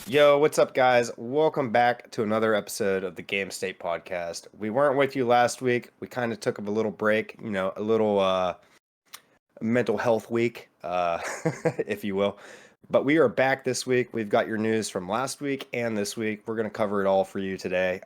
Yo, what's up, guys? Welcome back to another episode of the Gamestate Podcast. We weren't with you last week. We kind of took a little break, a little mental health week, if you will. But we are back this week. We've got your news from last week and this week. We're going to cover it all for you today.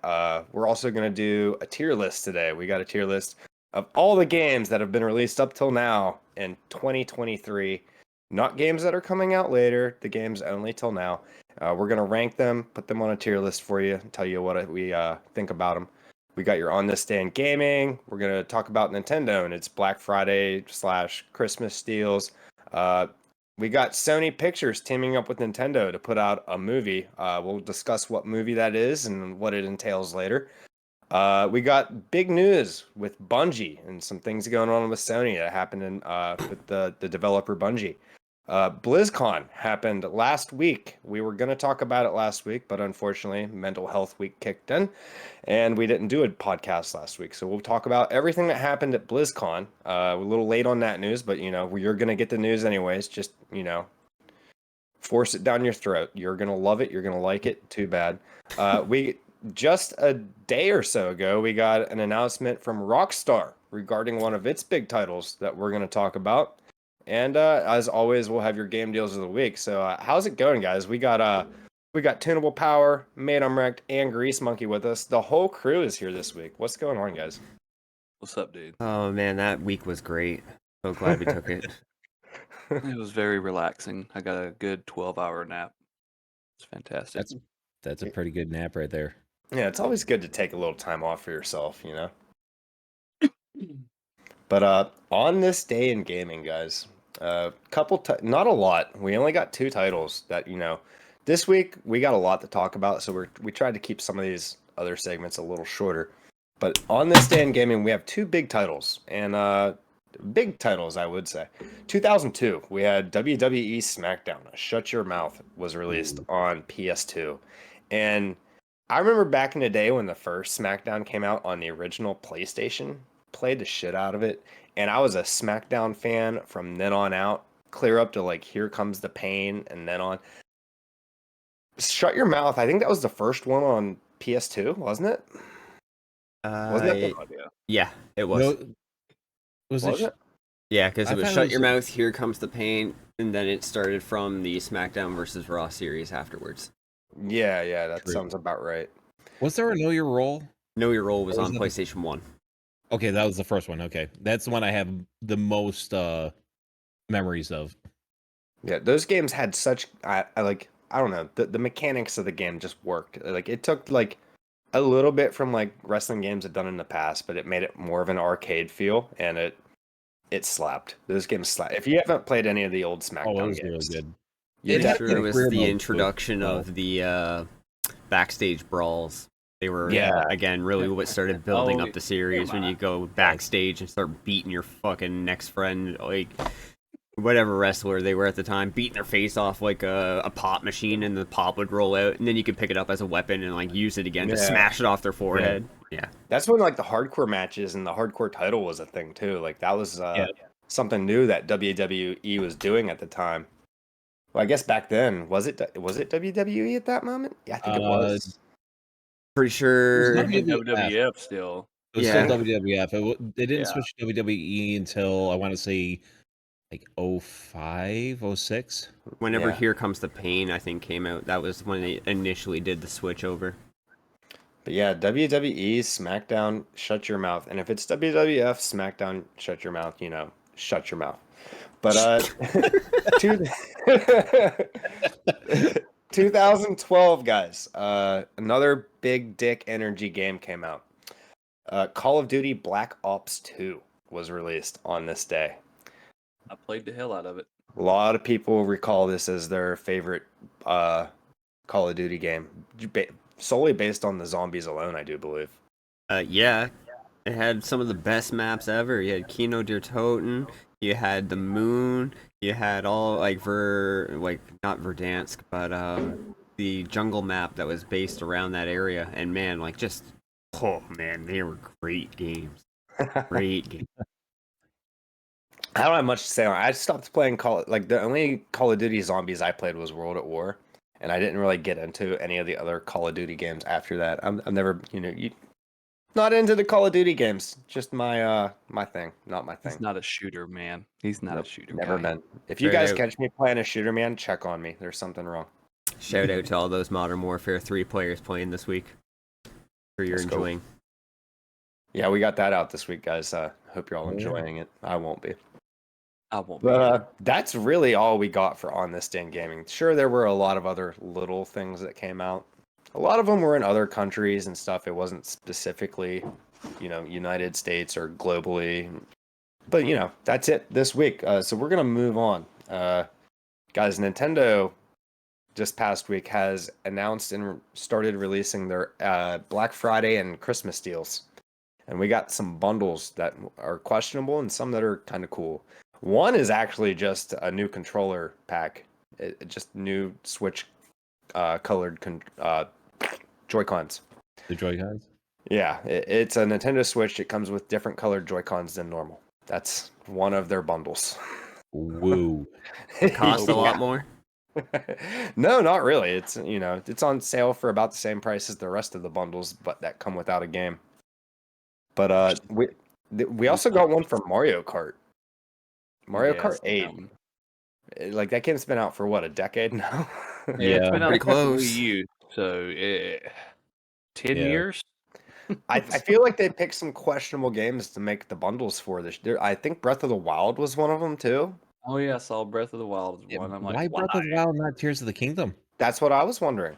We're also going to do a tier list today. We got a tier list of all the games that have been released up till now in 2023. Not games that are coming out later, the games only till now. We're going to rank them, put them on a tier list for you, and tell you what we think about them. We got your On This Day in Gaming. We're going to talk about Nintendo and its Black Friday / Christmas deals. We got Sony Pictures teaming up with Nintendo to put out a movie. We'll discuss what movie that is and what it entails later. We got big news with Bungie and some things going on with Sony that happened with the developer Bungie. Blizzcon happened last week. We were going to talk about it last week, but unfortunately, mental health week kicked in, and we didn't do a podcast last week. So we'll talk about everything that happened at Blizzcon. We're a little late on that news, but you're going to get the news anyways. Just force it down your throat. You're going to love it. You're going to like it. Too bad. We just a day or so ago, we got an announcement from Rockstar regarding one of its big titles that we're going to talk about. And as always, we'll have your game deals of the week. So how's it going, guys? We got TuneablePower, Made Wrecked, and GreaseMonkey with us. The whole crew is here this week. What's going on, guys? What's up, dude? Oh man, that week was great. So glad we took it. It was very relaxing. I got a good 12-hour nap. It's fantastic. That's a pretty good nap right there. Yeah, it's always good to take a little time off for yourself, But on this day in gaming, guys, not a lot. We only got 2 titles that this week we got a lot to talk about, so we tried to keep some of these other segments a little shorter. But on this day in gaming, we have 2 big titles, and big titles, I would say. 2002, we had WWE SmackDown. Shut Your Mouth was released on PS2, and I remember back in the day when the first SmackDown came out on the original PlayStation. Played the shit out of it, and I was a SmackDown fan from then on out, clear up to Here Comes the Pain, and then on. Shut Your Mouth, I think that was the first one on PS2, wasn't it? Wasn't it? Yeah, it was. No, Was it? Yeah, because I it was thought Shut it was Your Mouth, Here Comes the Pain, and then it started from the SmackDown versus Raw series afterwards. Yeah, that True. sounds about right. Was there a Know Your Role? Know Your Role was Or was on that PlayStation 1. Okay, that was the first one. Okay, that's the one I have the most memories of. Yeah, those games had such I don't know, the mechanics of the game just worked. It took a little bit from wrestling games had done in the past, but it made it more of an arcade feel, and it slapped. Those games slapped. If you haven't played any of the old SmackDown Oh, it was games, really good. you It had definitely- It was career the mode, introduction too. of the backstage brawls. They were, Yeah. again, really what started building Oh, up the series yeah, when man. you go backstage and start beating your fucking next friend, whatever wrestler they were at the time, beating their face off like a pop machine, and the pop would roll out, and then you could pick it up as a weapon and use it again to Yeah. smash it off their forehead. Yeah. That's when the hardcore matches and the hardcore title was a thing too. That was something new that WWE was doing at the time. Well, I guess back then was it WWE at that moment? Yeah, I think it was. Pretty sure. It was WWF still. It was Yeah. still WWF. They didn't Yeah. switch to WWE until I want to say 05, 06. Whenever Yeah. Here Comes the Pain, I think, came out, that was when they initially did the switch over. But yeah, WWE SmackDown, Shut Your Mouth, and if it's WWF SmackDown, Shut Your Mouth, shut your mouth. But 2012, guys, another big dick energy game came out. Call of Duty Black Ops 2 was released on this day. I played the hell out of it. A lot of people recall this as their favorite Call of Duty game, solely based on the zombies alone, I do believe. Yeah, it had some of the best maps ever. You had Kino der Toten, you had the moon, you had all not Verdansk, but the jungle map that was based around that area. And man, they were great games. Great games. I don't have much to say on it. I stopped playing the only Call of Duty Zombies I played was World at War, and I didn't really get into any of the other Call of Duty games after that. I'm never, not into the Call of Duty games. Just my thing, not my thing. He's not a shooter, man. He's not Nope, a shooter never guy. been. If you Straight guys out. catch me playing a shooter, man, check on me. There's something wrong. Shout out to all those Modern Warfare 3 players playing this week. For your Let's go. enjoying. Yeah, we got that out this week, guys. Hope you're all Yeah. enjoying it. I won't be. I won't. But that's really all we got for On This Day in Gaming. Sure, there were a lot of other little things that came out. A lot of them were in other countries and stuff. It wasn't specifically, United States or globally. But, that's it this week. So we're going to move on. Guys, Nintendo this past week has announced and started releasing their Black Friday and Christmas deals. And we got some bundles that are questionable and some that are kind of cool. One is actually just a new controller pack, just new Switch colored Joy-Cons. The Joy-Cons? Yeah, it's a Nintendo Switch. It comes with different colored Joy-Cons than normal. That's one of their bundles. Woo. Cost a lot more? No, not really. It's it's on sale for about the same price as the rest of the bundles, but that come without a game. But we also got one for Mario Kart. Mario Kart 8. Like that game's been out for what, a decade now? Yeah, it's been out pretty close. Wii U, so 10 Yeah. years. I feel like they picked some questionable games to make the bundles for this. I think Breath of the Wild was one of them too. Oh yeah, I saw Breath of the Wild Yeah, one. I'm why like, Breath of the Wild, not Tears of the Kingdom? That's what I was wondering.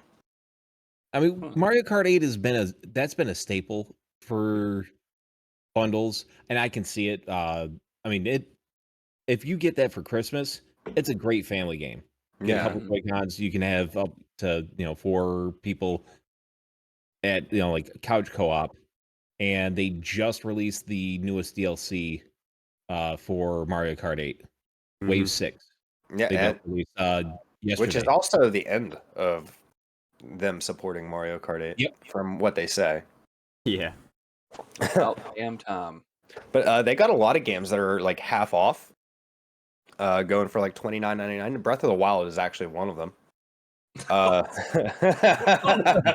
I mean, Mario Kart 8 has been a staple for bundles, and I can see it. If you get that for Christmas, it's a great family game. Get a Yeah. couple Joy-Cons, you can have up to 4 people at like couch co-op, and they just released the newest DLC for Mario Kart 8, Wave 6. Yeah, They and- just released yesterday. which is also the end of them supporting Mario Kart 8. Yep. From what they say. Yeah. about damn time. But they got a lot of games that are like half off, going for like $29.99. Breath of the Wild is actually one of them.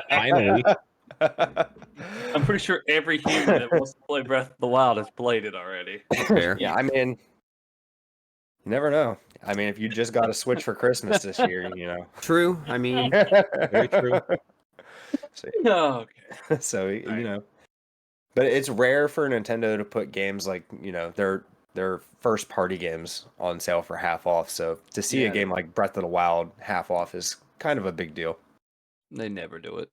Finally. I'm pretty sure every human that wants to play Breath of the Wild has played it already. Fair. Yeah, I mean, you never know. I mean, if you just got a Switch for Christmas this year, True. I mean, Very true. Oh, okay. So Right. but it's rare for Nintendo to put games like their first party games on sale for half off. So to see a Yeah. game like Breath of the Wild half off is kind of a big deal. They never do it.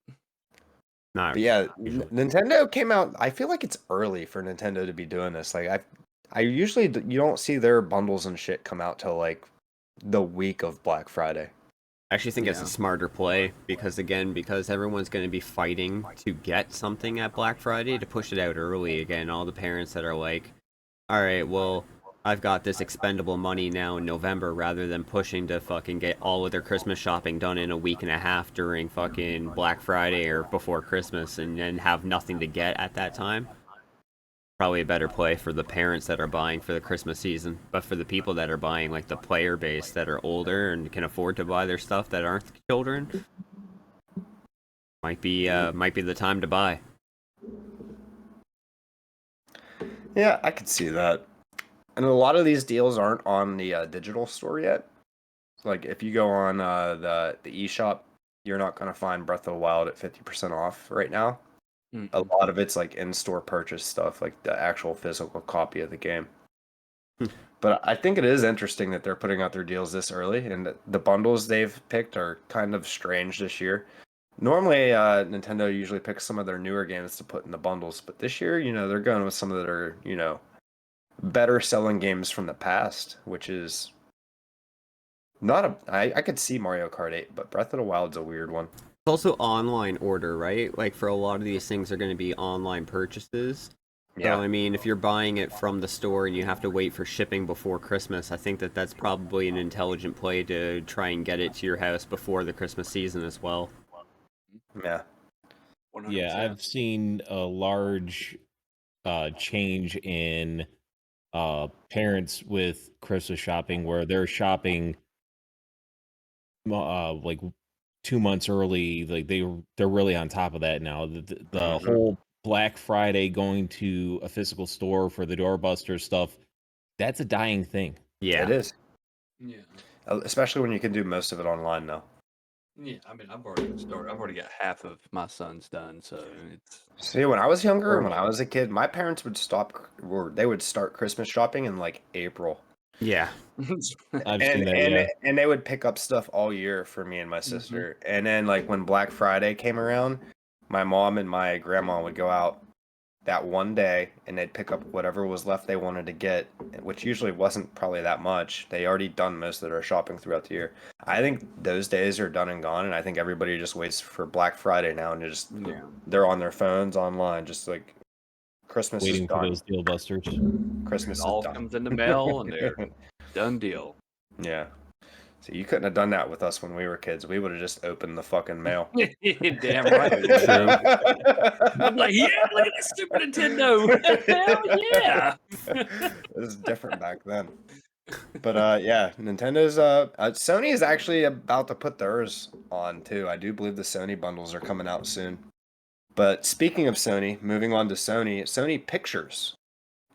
not But yeah, usually. Nintendo came out. I feel like it's early for Nintendo to be doing this. Like I usually you don't see their bundles and shit come out till like the week of Black Friday. I actually think it's Yeah. a smarter play because everyone's going to be fighting to get something at Black Friday to push it out early. Again, all the parents that are like, all right, well, I've got this expendable money now in November rather than pushing to fucking get all of their Christmas shopping done in a week and a half during fucking Black Friday or before Christmas and then have nothing to get at that time. Probably a better play for the parents that are buying for the Christmas season, but for the people that are buying, like the player base that are older and can afford to buy their stuff that aren't children, might be the time to buy. Yeah, I could see that. And a lot of these deals aren't on the digital store yet. Like if you go on the eShop, you're not going to find Breath of the Wild at 50% off right now. A lot of it's like in-store purchase stuff, like the actual physical copy of the game. But I think it is interesting that they're putting out their deals this early, and the bundles they've picked are kind of strange this year. Normally, Nintendo usually picks some of their newer games to put in the bundles, but this year, they're going with some that are, better selling games from the past, which is not I could see Mario Kart 8, but Breath of the Wild's a weird one. It's also online order, right? Like for a lot of these things are going to be online purchases. Yeah. So I mean, if you're buying it from the store and you have to wait for shipping before Christmas, I think that's probably an intelligent play to try and get it to your house before the Christmas season as well. Yeah. 100%. Yeah, I've seen a large change in parents with Christmas shopping where they're shopping like 2 months early. Like they're really on top of that now. The whole Black Friday going to a physical store for the doorbuster stuff, that's a dying thing. Yeah. It is. Yeah. Especially when you can do most of it online now. Yeah, I mean, I've already started. I've already got half of my son's done, so it's. See, when I was younger, Or when I was a kid, my parents would they would start Christmas shopping in like April. Yeah. I've seen that. Yeah. And they would pick up stuff all year for me and my sister. And then like when Black Friday came around, my mom and my grandma would go out that one day and they'd pick up whatever was left they wanted to get, which usually wasn't probably that much. They already done most of their shopping throughout the year. I think those days are done and gone, and I think everybody just waits for Black Friday now and they're on their phones online, just like Christmas Waiting is for done. those deal busters. Christmas It all is done. comes in the mail, and they're done deal. Yeah. So you couldn't have done that with us when we were kids. We would have just opened the fucking mail. Damn right. I'm like, yeah, look at this stupid Nintendo. Hell yeah. It was different back then. But yeah, Nintendo's Sony is actually about to put theirs on too. I do believe the Sony bundles are coming out soon. But speaking of Sony, moving on to Sony Pictures.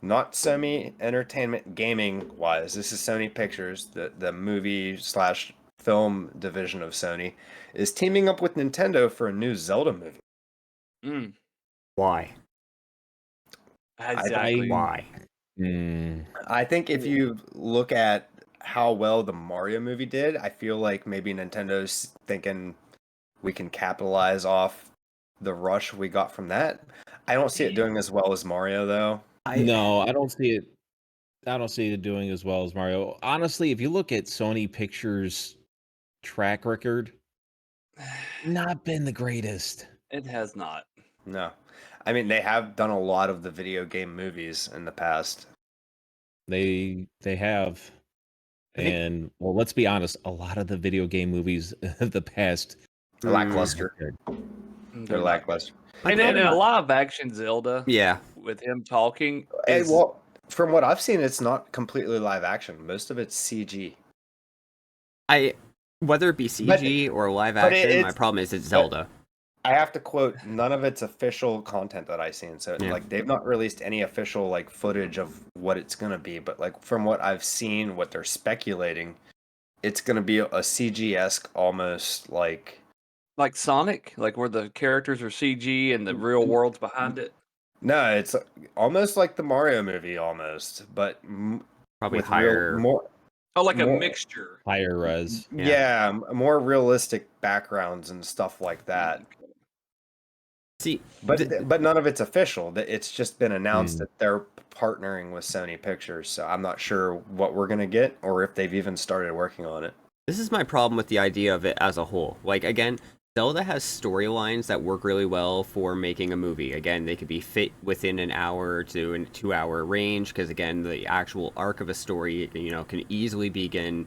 Not Sony Entertainment Gaming wise. This is Sony Pictures, the movie / film division of Sony, is teaming up with Nintendo for a new Zelda movie. Why? Exactly. Why? I think if you look at how well the Mario movie did, I feel like maybe Nintendo's thinking we can capitalize off the rush we got from that. I don't see it doing as well as Mario though. No, I don't see it. I don't see it doing as well as Mario. Honestly, if you look at Sony Pictures' track record, not been the greatest. It has not. No. I mean, they have done a lot of the video game movies in the past. They have. And well, let's be honest, a lot of the video game movies of the past They're lackluster. They're lackluster. And a live action Zelda. Yeah. With him talking. Hey, well, from what I've seen, it's not completely live action. Most of it's CG. Whether it be CG or live action, my problem is it's Zelda. I have to quote, none of it's official content that I've seen. So like they've not released any official like footage of what it's gonna be. But like from what I've seen, what they're speculating, it's gonna be a CG-esque almost like Sonic, like where the characters are CG and the real world's behind it. No, it's almost like the Mario movie, almost, but probably with higher, more. Oh, like a mixture, higher res. Yeah, more realistic backgrounds and stuff like that. See, but none of it's official. It's just been announced that they're partnering with Sony Pictures. So I'm not sure what we're gonna get or if they've even started working on it. This is my problem with the idea of it as a whole. Like again, Zelda has storylines that work really well for making a movie. Again, they could be fit within an hour to a 2-hour range because again, the actual arc of a story, can easily begin,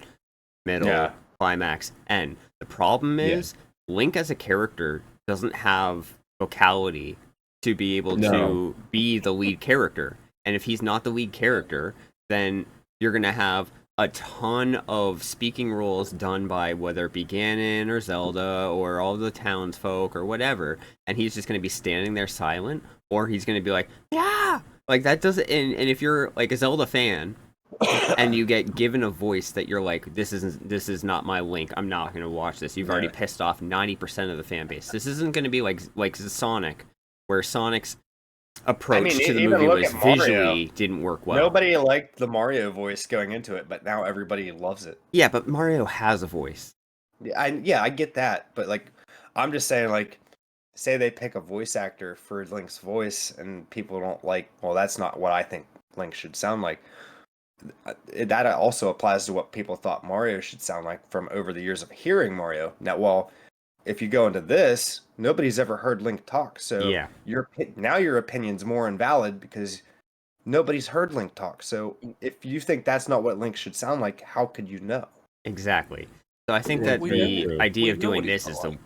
middle, climax, end. The problem is Link as a character doesn't have vocality to be able to be the lead character. And if he's not the lead character, then you're going to have a ton of speaking roles done by whether it be Ganon or Zelda or all the townsfolk or whatever, and he's just going to be standing there silent, or he's going to be like, yeah, like that doesn't. And if you're like a Zelda fan, and you get given a voice that you're like, this is not my Link, I'm not going to watch this. You've already pissed off 90% of the fan base. This isn't going to be like Sonic, where Sonic's approach to the movie was visually didn't work well. Nobody liked the Mario voice going into it, but now everybody loves it. Yeah, but Mario has a voice. I get that, but like, I'm just saying, like, say they pick a voice actor for Link's voice, and people don't like. Well, that's not what I think Link should sound like. That also applies to what people thought Mario should sound like from over the years of hearing Mario. Now, well, if you go into this, nobody's ever heard Link talk, so your opinion's more invalid because nobody's heard Link talk. So if you think that's not what Link should sound like, how could you know? Exactly. So I think that the idea of doing this is the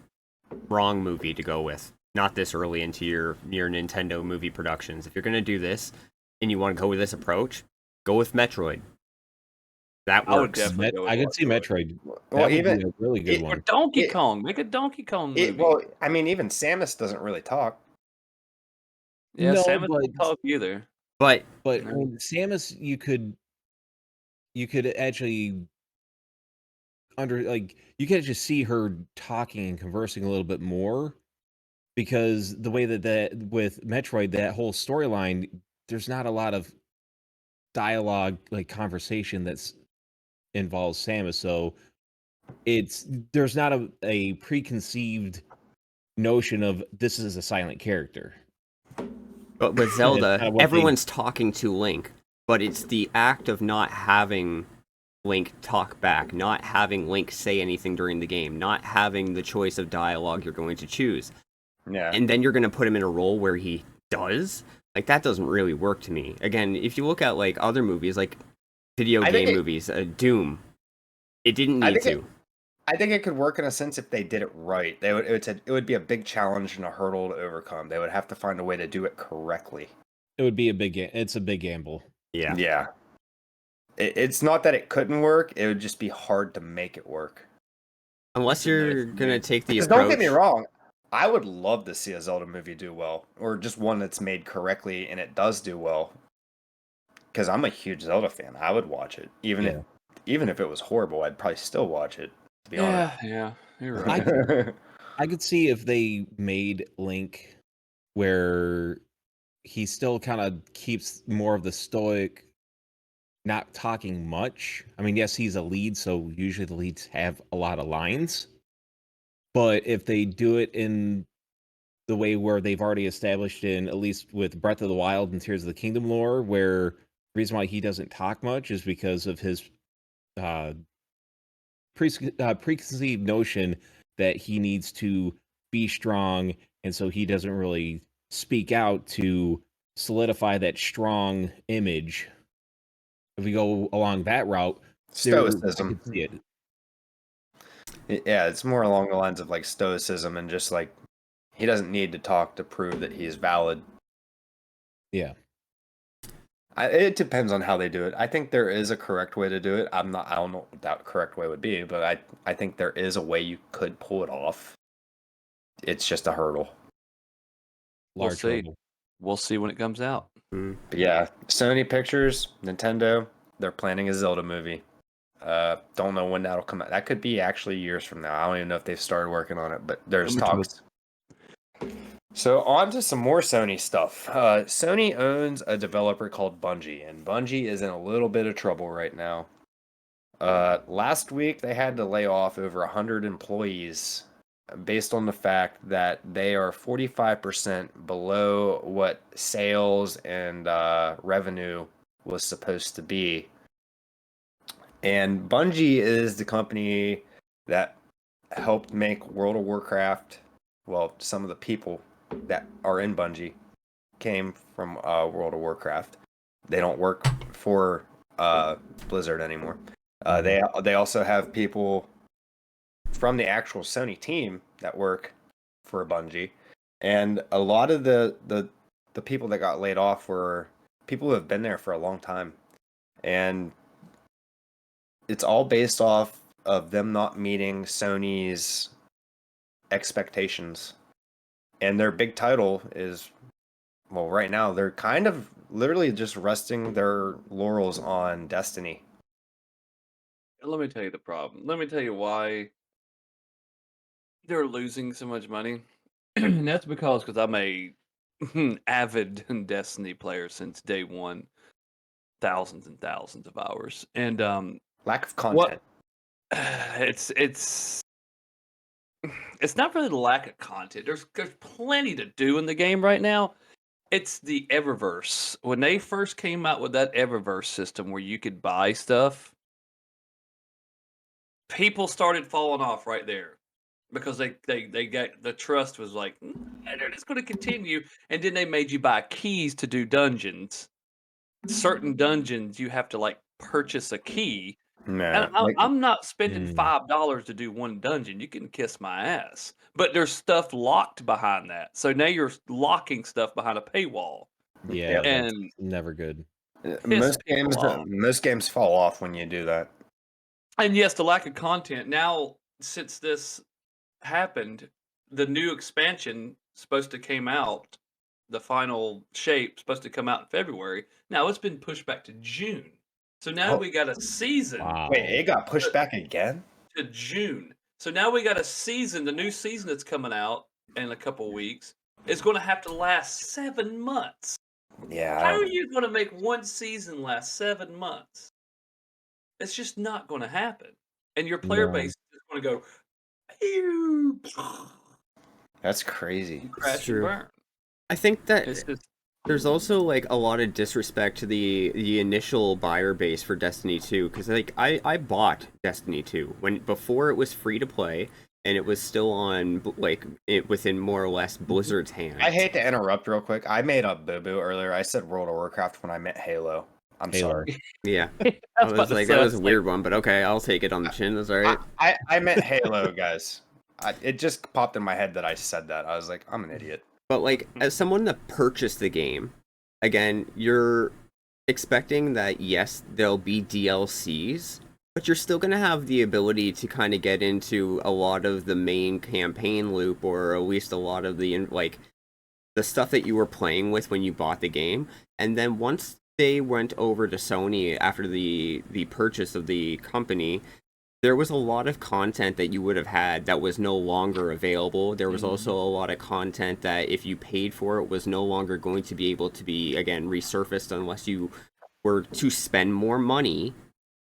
wrong movie to go with. Not this early into your Nintendo movie productions. If you're going to do this and you want to go with this approach, Go with Metroid. That I would works. definitely go with I could see Metroid. Metroid. That Well, would even be a really good Or one. Donkey It- Kong. Make a Donkey Kong movie. well, I mean, even Samus doesn't really talk. Yeah, No, Samus but- don't talk either. But But No. Samus, you could actually you could just see her talking and conversing a little bit more, because the way that with Metroid, that whole storyline, there's not a lot of dialogue, like conversation that's involves Samus, so there's not a preconceived notion of this is a silent character. But with It's Zelda, kinda what they- everyone's talking to Link, but it's the act of not having Link talk back, not having Link say anything during the game, not having the choice of dialogue you're going to choose. Yeah. And then you're going to put him in a role where he does? Like, that doesn't really work to me. Again, if you look at, like, other movies, like video game movies, Doom, it didn't need to. I think it could work in a sense if they did it right. It would be a big challenge and a hurdle to overcome. They would have to find a way to do it correctly. It would be it's a big gamble. Yeah. Yeah. It's not that it couldn't work. It would just be hard to make it work. Unless you're going to take the Because approach... don't get me wrong, I would love to see a Zelda movie do well, or just one that's made correctly and it does do well. Because I'm a huge Zelda fan. I would watch it, even if it was horrible. I'd probably still watch it. To be honest. Yeah, you're right. I could see if they made Link where he still kind of keeps more of the stoic, not talking much. I mean, yes, he's a lead, so usually the leads have a lot of lines. But if they do it in the way where they've already established at least with Breath of the Wild and Tears of the Kingdom lore, where the reason why he doesn't talk much is because of his preconceived notion that he needs to be strong, and so he doesn't really speak out to solidify that strong image. If we go along that route, Stoicism. I could see it. Yeah, it's more along the lines of like stoicism and just like he doesn't need to talk to prove that he is valid. Yeah. It depends on how they do it. I think there is a correct way to do it. I don't know what that correct way would be, but I think there is a way you could pull it off. It's just a hurdle. We'll Large see. hurdle. We'll see when it comes out. Mm. But yeah, Sony Pictures, Nintendo, they're planning a Zelda movie. Don't know when that'll come out. That could be actually years from now. I don't even know if they've started working on it, but there's talks. So on to some more Sony stuff. Sony owns a developer called Bungie, and Bungie is in a little bit of trouble right now. Last week they had to lay off over 100 employees based on the fact that they are 45% below what sales and revenue was supposed to be. And Bungie is the company that helped make World of Warcraft. Well, some of the people that are in Bungie came from World of Warcraft. They don't work for Blizzard anymore. They also have people from the actual Sony team that work for Bungie, and a lot of the people that got laid off were people who have been there for a long time, and it's all based off of them not meeting Sony's expectations. And their big title is, well, right now they're kind of literally just resting their laurels on Destiny. Let me tell you the problem. Let me tell you why they're losing so much money. And that's because I'm a avid Destiny player since day one, thousands and thousands of hours, and Lack of content. it's not really the lack of content. There's plenty to do in the game right now. It's the Eververse. When they first came out with that Eververse system where you could buy stuff, people started falling off right there because they got the trust was like, they're just going to continue, and then they made you buy keys to do dungeons. Certain dungeons you have to like purchase a key. And I'm not spending $5 to do one dungeon. You can kiss my ass. But there's stuff locked behind that. So now you're locking stuff behind a paywall. Yeah, And that's never good. Most games, people off. most games fall off when you do that. And yes, the lack of content. Now, since this happened, the new expansion supposed to came out, the final shape supposed to come out in February. Now it's been pushed back to June. So now Oh. we got a season Wow. Wait, it got pushed back again? to June. So now we got a season, the new season that's coming out in a couple weeks is going to have to last 7 months. Yeah. How are you going to make one season last 7 months? It's just not going to happen. And your player No. base is going to go, "Pew," That's crazy. and crash and true. burn. I think that It's just, there's also like a lot of disrespect to the initial buyer base for Destiny 2, because like I bought Destiny 2 before it was free to play and it was still on within more or less Blizzard's hands. I hate to interrupt real quick. I made a boo-boo earlier. I said World of Warcraft when I meant Halo. I'm Halo. sorry. Yeah, I I was about was to like say, that I was a was weird one, but okay, I'll take it on the chin. That's all right. I meant Halo, guys. It just popped in my head that I said that. I was like, I'm an idiot. But like, as someone that purchased the game, again, you're expecting that yes, there'll be DLCs, but you're still gonna have the ability to kind of get into a lot of the main campaign loop, or at least a lot of the the stuff that you were playing with when you bought the game. And then once they went over to Sony after the purchase of the company, there was a lot of content that you would have had that was no longer available. There was also a lot of content that if you paid for it was no longer going to be able to be, again, resurfaced unless you were to spend more money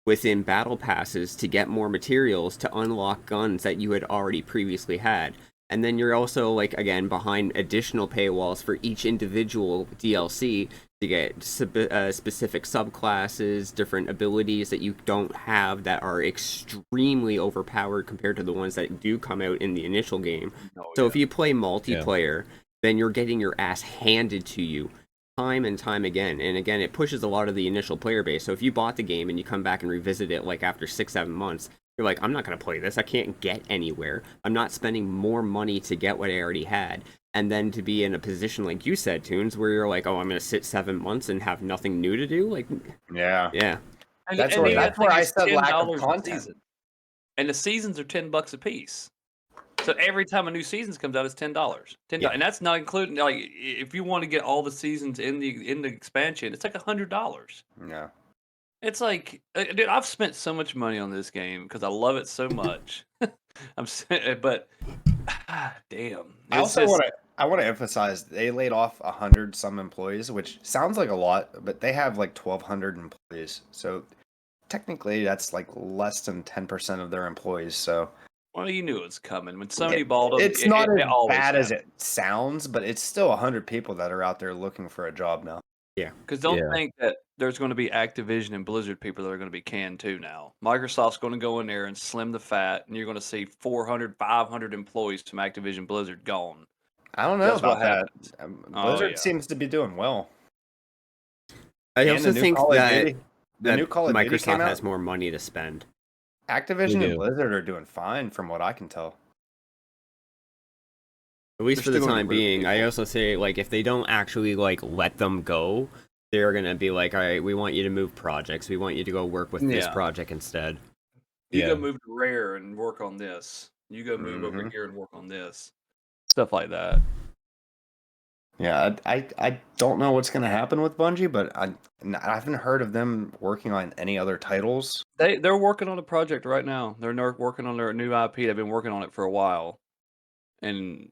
within battle passes to get more materials to unlock guns that you had already previously had. And then you're also, like, again, behind additional paywalls for each individual DLC to get specific subclasses, different abilities that you don't have that are extremely overpowered compared to the ones that do come out in the initial game. So if you play multiplayer, then you're getting your ass handed to you time and time again. And again, it pushes a lot of the initial player base. So if you bought the game and you come back and revisit it like after 6-7 months, you're like, I'm not going to play this. I can't get anywhere. I'm not spending more money to get what I already had. And then to be in a position like you said, Tunes, where you're like, oh, I'm going to sit 7 months and have nothing new to do. Like, Yeah. And, That's and where the other thing I is said lack of $10 a content. season. And the seasons are $10 a piece. So every time a new season comes out, it's $10. $10, and that's not including, like, if you want to get all the seasons in the expansion, it's like $100. Yeah. It's like, dude, I've spent so much money on this game because I love it so much. But damn. I It's also just- want to emphasize they laid off 100 some employees, which sounds like a lot, but they have like 1,200 employees. So technically, that's like less than 10% of their employees. So well, you knew it was coming when Sony bought them. it's not it as always bad as happened. it sounds, but it's still 100 people that are out there looking for a job now. Because don't think that there's going to be Activision and Blizzard people that are going to be canned too now. Microsoft's going to go in there and slim the fat, and you're going to see 400, 500 employees from Activision Blizzard gone. I don't know That's about what that. happens. Blizzard yeah. seems to be doing well. I And also the new think Call of that, Duty- the new Call of Duty came Microsoft out. has more money to spend. Activision They and do. Blizzard are doing fine from what I can tell. At least They're for the still gonna time get rid of being. I people. also say, like, if they don't actually, like, let them go, they're going to be like, all right, we want you to move projects. We want you to go work with this Yeah. project instead. You Yeah. go move to Rare and work on this. You go move over Mhm. here and work on this. Stuff like that. Yeah, I don't know what's going to happen with Bungie, but I haven't heard of them working on any other titles. They're working on a project right now. They're working on their new IP. They've been working on it for a while. And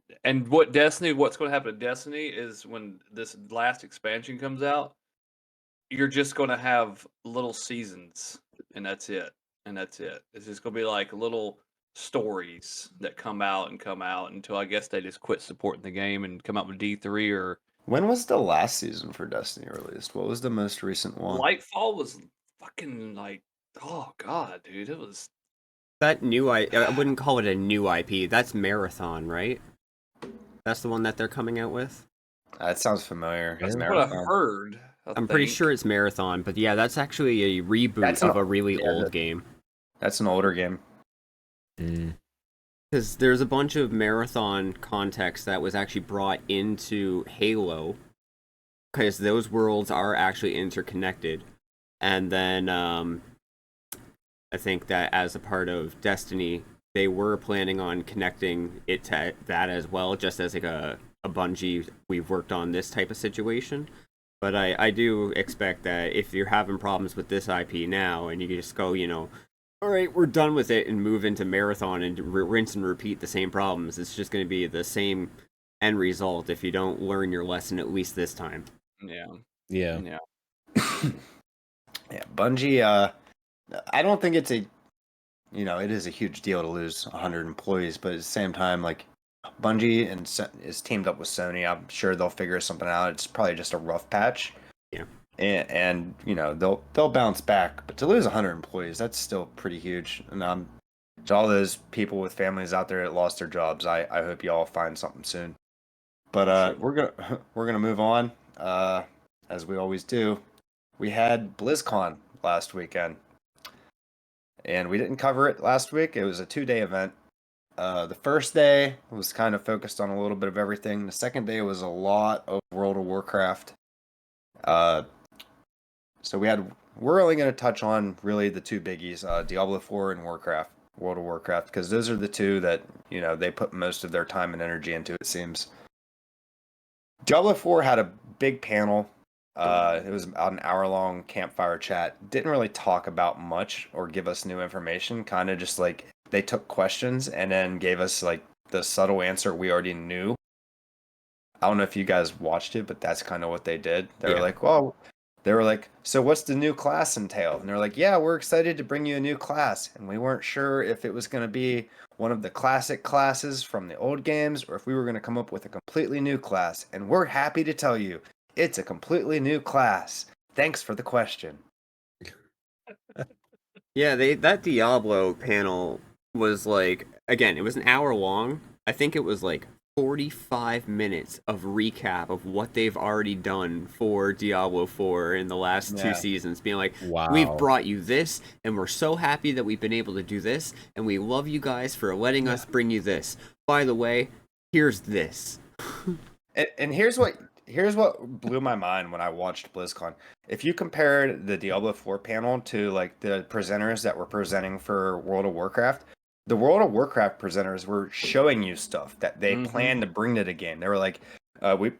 what's going to happen to Destiny is when this last expansion comes out, you're just going to have little seasons, and that's it. It's just going to be like little stories that come out until I guess they just quit supporting the game and come out with D3 or When was the last season for Destiny released? What was the most recent one? Lightfall was fucking like, oh god, dude, it was. That new I wouldn't call it a new IP. That's Marathon, right? That's the one that they're coming out with. That sounds familiar. That's It's what I've Marathon. heard. I'm pretty sure it's Marathon, but yeah, that's actually a reboot That's of not- a really yeah, old that- game. That's an older game. Mm. Because there's a bunch of Marathon context that was actually brought into Halo because those worlds are actually interconnected. And then I think that as a part of Destiny, they were planning on connecting it to that as well, just as like a Bungie, we've worked on this type of situation. But I do expect that if you're having problems with this IP now, and you just go, all right, we're done with it, and move into Marathon and rinse and repeat the same problems, it's just going to be the same end result if you don't learn your lesson at least this time. Yeah. Yeah. Yeah, Bungie, I don't think it's it is a huge deal to lose 100 employees, but at the same time, like, Bungie is teamed up with Sony. I'm sure they'll figure something out. It's probably just a rough patch. Yeah. And they'll bounce back, but to lose 100 employees, that's still pretty huge. And to all those people with families out there that lost their jobs, I hope you all find something soon. But we're gonna move on, as we always do. We had BlizzCon last weekend, and we didn't cover it last week. It was a 2-day event. The first day was kind of focused on a little bit of everything. The second day was a lot of World of Warcraft. So we're only going to touch on really the two biggies, Diablo 4 and World of Warcraft, because those are the two that, they put most of their time and energy into, it seems. Diablo 4 had a big panel. It was about an hour-long campfire chat. Didn't really talk about much or give us new information. Kind of just like they took questions and then gave us like the subtle answer we already knew. I don't know if you guys watched it, but that's kind of what they did. They were like, so what's the new class entail? And they're like, yeah, we're excited to bring you a new class. And we weren't sure if it was going to be one of the classic classes from the old games or if we were going to come up with a completely new class. And we're happy to tell you, it's a completely new class. Thanks for the question. Yeah, that Diablo panel was like, again, it was an hour long. I think it was like 45 minutes of recap of what they've already done for Diablo 4 in the last 2 seasons, being like, wow, we've brought you this, and we're so happy that we've been able to do this, and we love you guys for letting us bring you this. By the way, here's this. And here's what blew my mind when I watched BlizzCon. If you compared the Diablo 4 panel to like the presenters that were presenting for World of Warcraft, the World of Warcraft presenters were showing you stuff that they planned to bring to the game. They were like,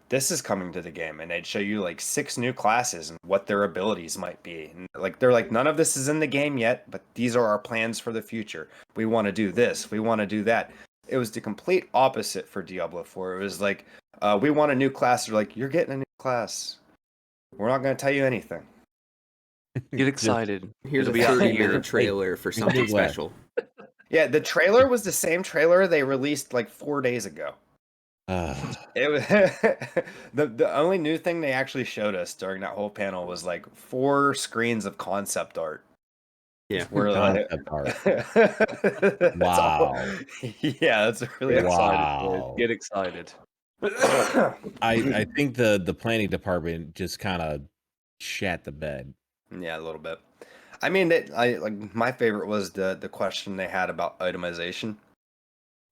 this is coming to the game, and they'd show you like 6 new classes and what their abilities might be. And like they're like, none of this is in the game yet, but these are our plans for the future. We want to do this, we want to do that. It was the complete opposite for Diablo 4. It was like, we want a new class. They're like, you're getting a new class. We're not going to tell you anything. Get excited. Here's It'll a be out 30-minute trailer for something special. Yeah, the trailer was the same trailer they released like 4 days ago. It was the only new thing they actually showed us during that whole panel was like 4 screens of concept art. Yeah, we're like, wow. Yeah, that's really exciting. Get excited. I think the planning department just kind of shat the bed. Yeah, a little bit. I mean, my favorite was the question they had about itemization.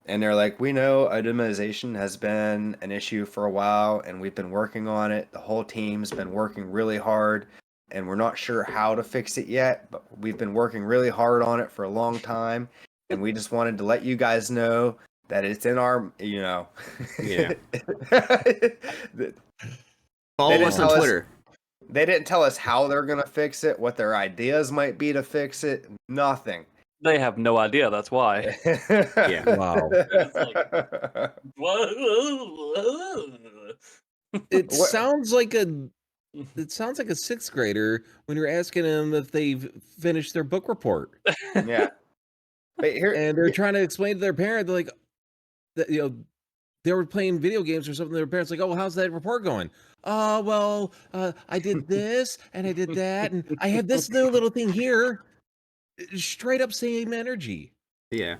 And they're like, we know itemization has been an issue for a while, and we've been working on it. The whole team's been working really hard, and we're not sure how to fix it yet, but we've been working really hard on it for a long time, and we just wanted to let you guys know that it's in our, Yeah. They Follow didn't us on tell Twitter. They didn't tell us how they're going to fix it, what their ideas might be to fix it. Nothing. They have no idea. That's why. Yeah. Wow. It sounds like a 6th grader when you're asking them if they've finished their book report. Yeah. But And they're trying to explain to their parent, they're like, that, they were playing video games or something. Their parents like, oh, well, how's that report going? I did this and I did that, and I had this little thing here. Straight up same energy. Yeah.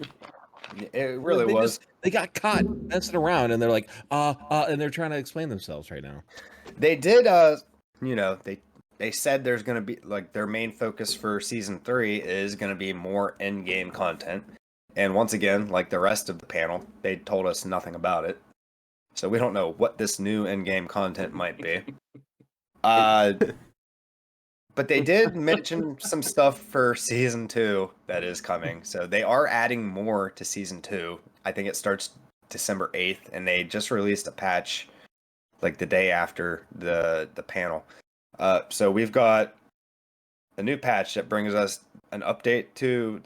It really was. They got caught messing around, and they're like, and they're trying to explain themselves right now. They did, they said there's going to be, like, their main focus for season 3 is going to be more in-game content. And once again, like the rest of the panel, they told us nothing about it. So we don't know what this new in-game content might be. Uh, but they did mention some stuff for season 2 that is coming. So they are adding more to season 2. I think it starts December 8th, and they just released a patch like the day after the panel. So we've got a new patch that brings us an update to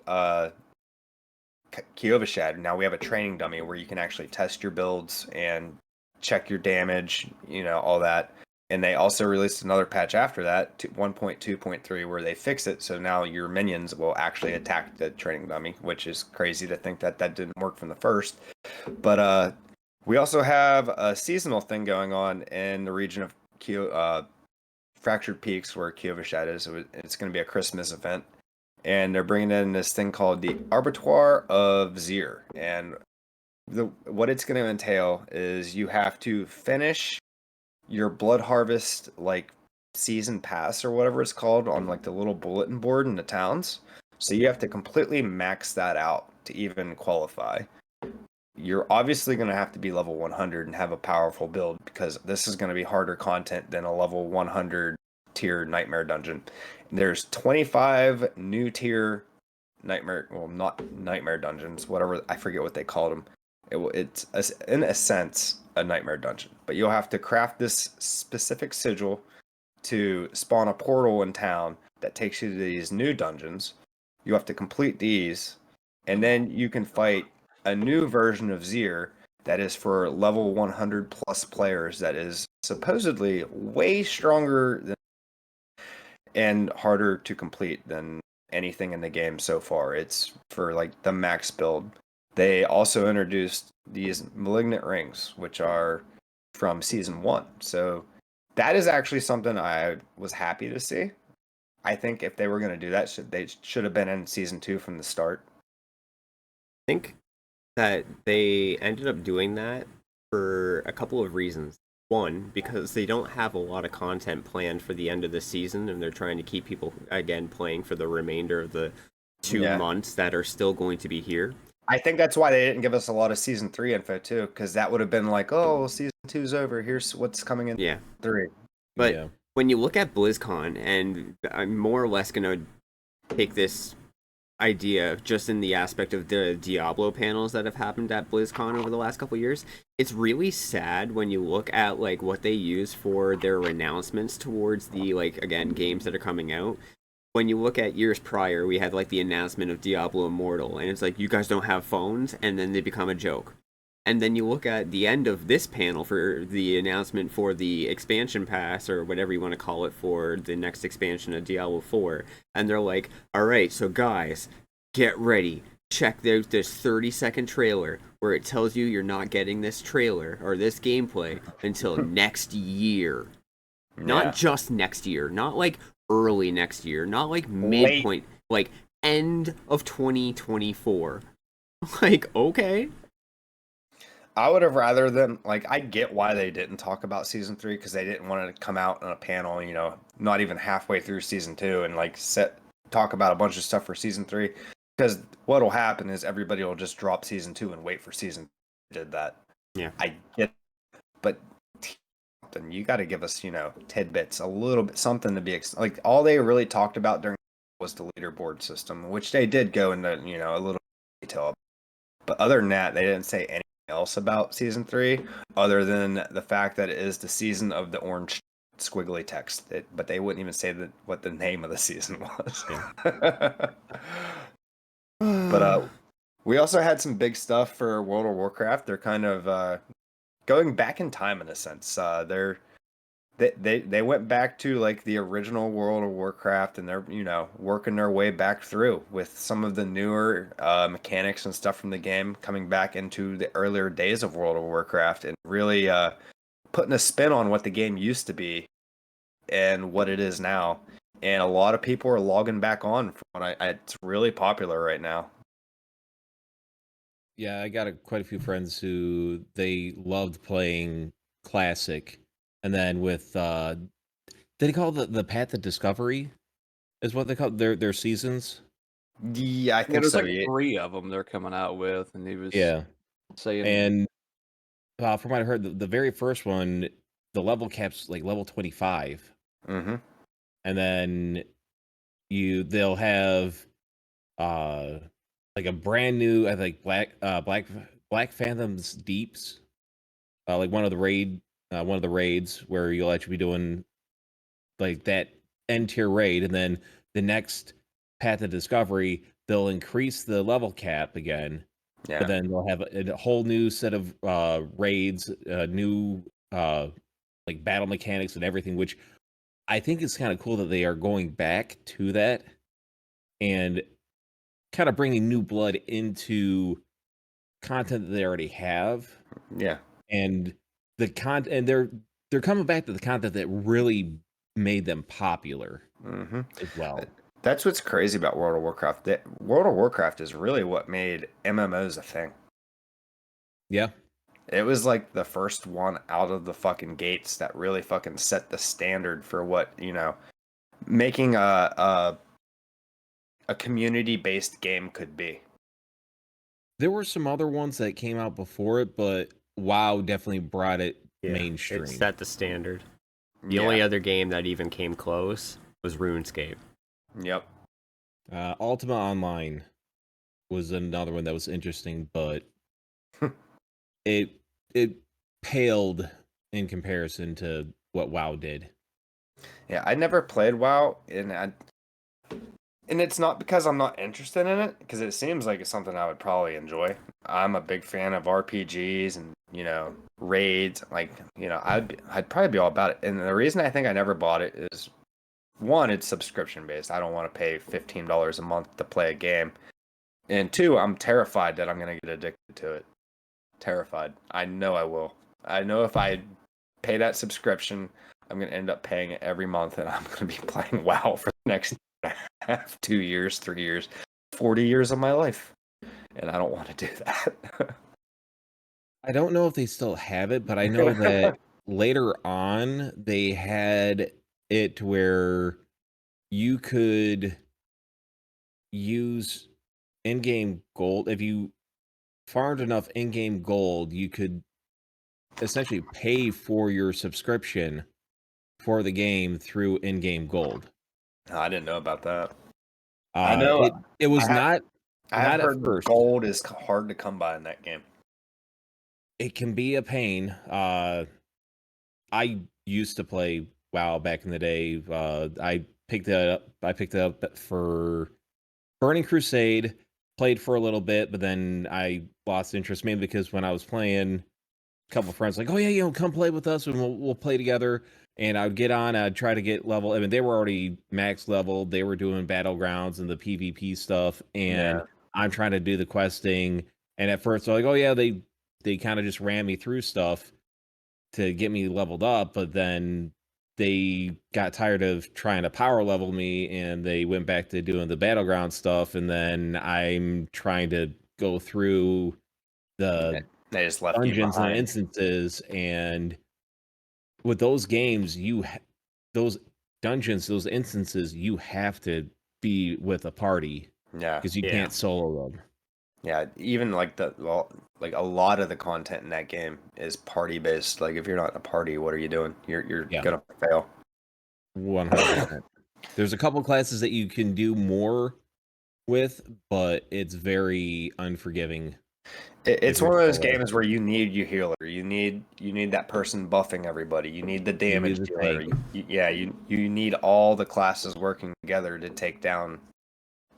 Kyovashad. Now we have a training dummy where you can actually test your builds and check your damage, all that. And they also released another patch after that, 1.2.3, where they fix it so now your minions will actually attack the training dummy, which is crazy to think that didn't work from the first. But we also have a seasonal thing going on in the region of Fractured Peaks, where Kyovashad is. It's going to be a Christmas event. And they're bringing in this thing called the Arbitoire of Zir. And what it's going to entail is you have to finish your Blood Harvest, like, season pass or whatever it's called on, like, the little bulletin board in the towns. So you have to completely max that out to even qualify. You're obviously going to have to be level 100 and have a powerful build, because this is going to be harder content than a level 100 tier Nightmare Dungeon. There's 25 new tier not Nightmare Dungeons, whatever, I forget what they called them. It's in a sense a Nightmare Dungeon, but you'll have to craft this specific sigil to spawn a portal in town that takes you to these new dungeons. You have to complete these, and then you can fight a new version of Zir that is for level 100 plus players, that is supposedly way stronger and harder to complete than anything in the game so far. It's for like the max build. They also introduced these Malignant Rings, which are from season 1. So that is actually something I was happy to see. I think if they were going to do that, they should have been in season 2 from the start. I think that they ended up doing that for a couple of reasons. One, because they don't have a lot of content planned for the end of the season, and they're trying to keep people, again, playing for the remainder of the 2 months that are still going to be here. I think that's why they didn't give us a lot of season 3 info too, because that would have been like, oh, season 2's over. Here's what's coming in 3. But when you look at BlizzCon, and I'm more or less going to take this idea just in the aspect of the Diablo panels that have happened at BlizzCon over the last couple of years, it's really sad when you look at like what they use for their announcements towards the, like, again, games that are coming out. When you look at years prior, we had like the announcement of Diablo Immortal, and it's like, you guys don't have phones, and then they become a joke. And then you look at the end of this panel for the announcement for the expansion pass, or whatever you want to call it, for the next expansion of Diablo 4, and they're like, alright, so guys, get ready. Check this 30-second trailer where it tells you you're not getting this trailer or this gameplay until next year. Not just next year, not like early next year, not like midpoint, like end of 2024. Like, okay. I would have rather than, like, I get why they didn't talk about season 3, because they didn't want to come out on a panel, not even halfway through season 2 and like talk about a bunch of stuff for season 3. Because what'll happen is everybody will just drop season 2 and wait for season 3. Did that. Yeah. I get it, but then you got to give us, tidbits, a little bit, something to be like. All they really talked about during was the leaderboard system, which they did go into, a little detail. But other than that, they didn't say anything else about season 3, other than the fact that it is the season of the orange squiggly text. But they wouldn't even say what the name of the season was. Yeah. But we also had some big stuff for World of Warcraft. They're kind of going back in time in a sense. They went back to like the original World of Warcraft, and they're working their way back through with some of the newer mechanics and stuff from the game coming back into the earlier days of World of Warcraft, and really putting a spin on what the game used to be and what it is now. And a lot of people are logging back on. It's really popular right now. Yeah, I got quite a few friends who they loved playing Classic, and then with they call the Path of Discovery is what they call their seasons. Yeah, I think there's so. like 3 of them they're coming out with, and he was saying. And from what I heard, the very first one, the level cap's like level 25, Mm-hmm. And then they'll have like a brand new, I think Black Phantom's Deeps, like one of the raids where you'll actually be doing like that end tier raid, and then the next Path of Discovery they'll increase the level cap again, Yeah. but then they'll have a whole new set of raids, new like battle mechanics and everything, which I think is kind of cool that they are going back to that and kind of bringing new blood into content that they already have. Yeah. And and they're coming back to the content that really made them popular Mm-hmm. as well. That's what's crazy about World of Warcraft. World of Warcraft is really what made MMOs a thing. Yeah. It was like the first one out of the fucking gates that really fucking set the standard for what, making a community-based game could be. There were some other ones that came out before it, but WoW definitely brought it mainstream. It set the standard. The only other game that even came close was RuneScape. Yep. Ultima Online was another one that was interesting, but it paled in comparison to what WoW did. Yeah, I never played WoW, and it's not because I'm not interested in it, because it seems like it's something I would probably enjoy. I'm a big fan of RPGs and, raids. Like, I'd probably be all about it. And the reason I think I never bought it is, one, it's subscription based. I don't want to pay $15 a month to play a game. And two, I'm terrified that I'm going to get addicted to it. Terrified. I know I will. I know if I pay that subscription, I'm going to end up paying it every month, and I'm going to be playing WoW for the next 2 years, 3 years, 40 years of my life. And I don't want to do that. I don't know if they still have it, but I know that later on they had it where you could use in-game gold. If you farmed enough in-game gold, you could essentially pay for your subscription for the game through in-game gold. I didn't know about that. I know it was not I've at heard first. gold is hard to come by in that game. It can be a pain. I used to play WoW back in the day. I picked it up for Burning Crusade. Played for a little bit, but then I lost interest, mainly because when I was playing, a couple of friends like, "Oh yeah, come play with us, and we'll play together." And I would get on. I'd try to get level. I mean, they were already max level. They were doing battlegrounds and the PvP stuff, and I'm trying to do the questing. And at first, they're like, "Oh yeah," they kind of just ran me through stuff to get me leveled up, but then they got tired of trying to power level me, and they went back to doing the battleground stuff. And then I'm trying to go through the They just left you dungeons and behind. instances, and with those games, those dungeons, those instances, you have to be with a party. Yeah, because you can't solo them. Yeah, even like a lot of the content in that game is party based. Like if you're not in a party, what are you doing? You're gonna fail. 100%. There's a couple classes that you can do more with, but it's very unforgiving. It's one of those games where you need your healer. You need that person buffing everybody. You need the damage dealer. You need all the classes working together to take down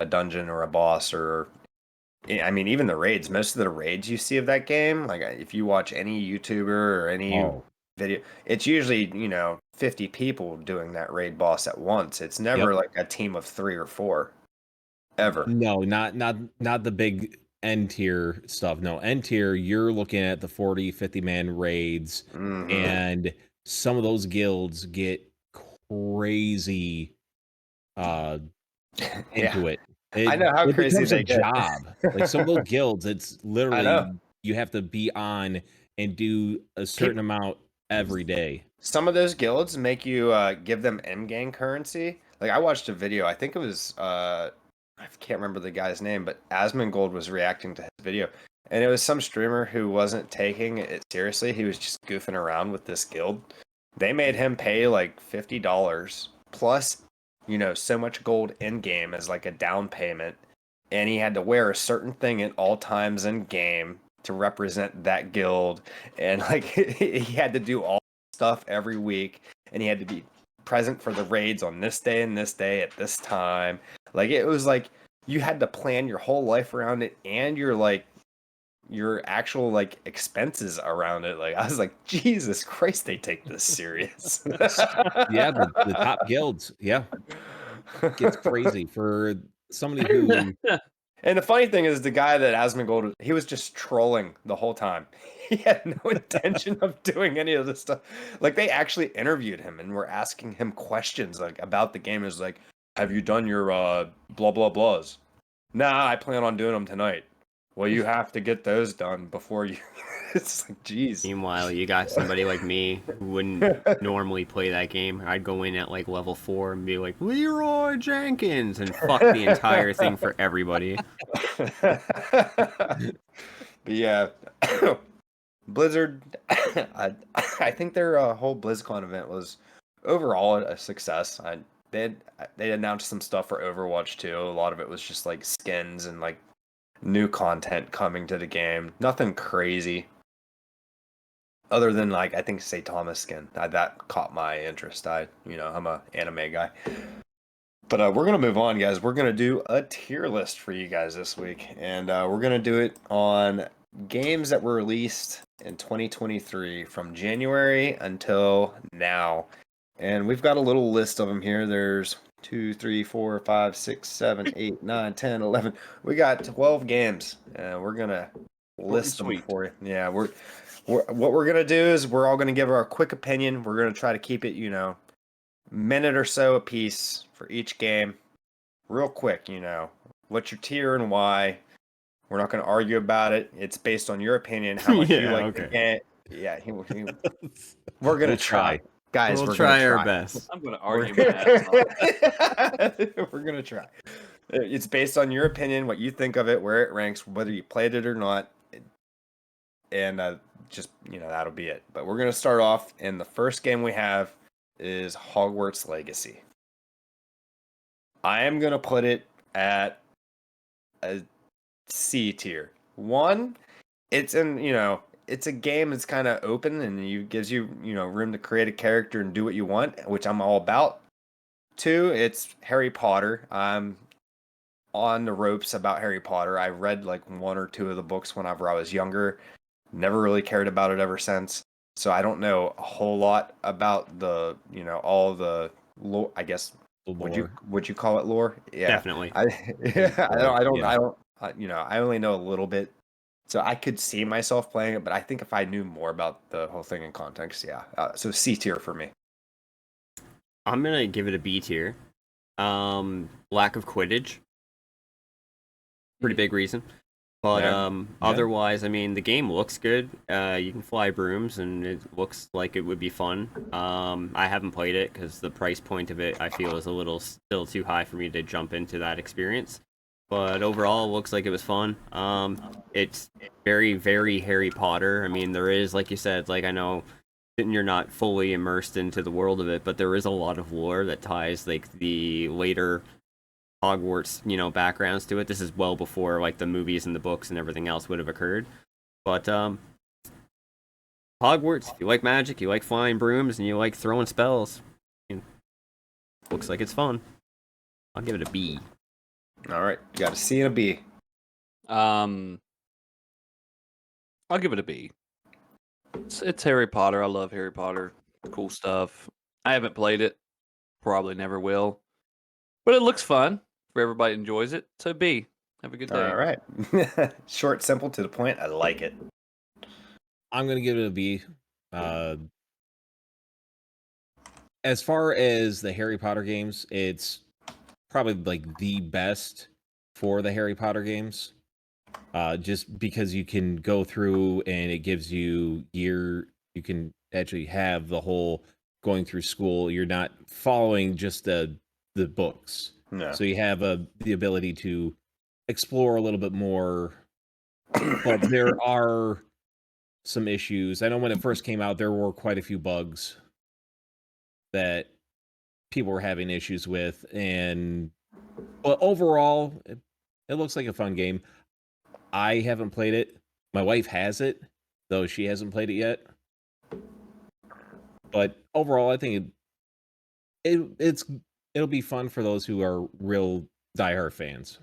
a dungeon or a boss. Or I mean, even the raids. Most of the raids you see of that game, like if you watch any YouTuber or any video, it's usually 50 people doing that raid boss at once. It's never like a team of 3 or 4, ever. No, not the big end tier stuff. No, end tier, you're looking at the 40-50 man raids, and some of those guilds get crazy into it. I know how crazy becomes they a get. job. Like some of those guilds, it's literally you have to be on and do a certain amount every day. Some of those guilds make you give them in-game currency. Like I watched a video, I think it was I can't remember the guy's name, but Asmongold was reacting to his video, and it was some streamer who wasn't taking it seriously. He was just goofing around with this guild, they made him pay like $50 plus, so much gold in game as like a down payment, and he had to wear a certain thing at all times in game to represent that guild, and like he had to do all stuff every week, and he had to be present for the raids on this day and this day at this time. Like it was like you had to plan your whole life around it, and your actual like expenses around it. Like I was like, Jesus Christ, they take this serious. Yeah, the top guilds. Yeah, gets crazy for somebody who. And the funny thing is, the guy that has Gold, he was just trolling the whole time. He had no intention of doing any of this stuff. Like they actually interviewed him and were asking him questions like about the game. It was like, "Have you done your blah blah blahs?" Nah, I plan on doing them tonight. Well, you have to get those done before you. It's like, geez. Meanwhile, you got somebody like me who wouldn't normally play that game. I'd go in at like level 4 and be like, Leroy Jenkins, and fuck the entire thing for everybody. But yeah, Blizzard, I think their whole BlizzCon event was overall a success. They announced some stuff for Overwatch too. A lot of it was just like skins and like new content coming to the game. Nothing crazy. Other than like I think St. Thomas skin. That caught my interest. I'm a anime guy. But we're gonna move on, guys. We're gonna do a tier list for you guys this week, and we're gonna do it on games that were released in 2023 from January until now. And we've got a little list of them here. There's 2, 3, 4, 5, 6, 7, 8, 9, 10, 11. We got 12 games. We're gonna list them for you. Yeah, what we're gonna do is we're all gonna give our quick opinion. We're gonna try to keep it, minute or so a piece for each game. Real quick, what's your tier and why. We're not gonna argue about it. It's based on your opinion, how much you like the game. Yeah, we're gonna try. Guys, we'll try our best. I'm going to argue my ass off. We're going to try. It's based on your opinion, what you think of it, where it ranks, whether you played it or not. And just, that'll be it. But we're going to start off, and the first game we have is Hogwarts Legacy. I am going to put it at a C tier. One, it's in, it's a game that's kind of open and gives you, room to create a character and do what you want, which I'm all about. 2, it's Harry Potter. I'm on the ropes about Harry Potter. I read like 1 or 2 of the books whenever I was younger. Never really cared about it ever since. So I don't know a whole lot about the, all the lore, I guess. Would you call it lore? Yeah, definitely. I only know a little bit. So I could see myself playing it, but I think if I knew more about the whole thing in context, yeah. So C tier for me. I'm going to give it a B tier. Lack of Quidditch. Pretty big reason. But otherwise, I mean, the game looks good. You can fly brooms, and it looks like it would be fun. I haven't played it because the price point of it, I feel, is a little still too high for me to jump into that experience. But overall, it looks like it was fun. It's very, very Harry Potter. I mean, there is, like you said, like I know you're not fully immersed into the world of it, but there is a lot of lore that ties like the later Hogwarts, backgrounds to it. This is well before like the movies and the books and everything else would have occurred. But Hogwarts, if you like magic, you like flying brooms, and you like throwing spells, looks like it's fun. I'll give it a B. All right, you got a C and a B. I'll give it a B. It's Harry Potter. I love Harry Potter. Cool stuff. I haven't played it. Probably never will. But it looks fun. For everybody enjoys it. So B. Have a good day. All right. Short, simple, to the point. I like it. I'm gonna give it a B. As far as the Harry Potter games, it's probably like the best for the Harry Potter games. Just because you can go through and it gives you you can actually have the whole going through school. You're not following just the books. No. So you have the ability to explore a little bit more. But there are some issues. I know when it first came out, there were quite a few bugs that people were having issues with, but overall, it looks like a fun game. I haven't played it. My wife has it, though she hasn't played it yet. But overall, I think it'll be fun for those who are real diehard fans.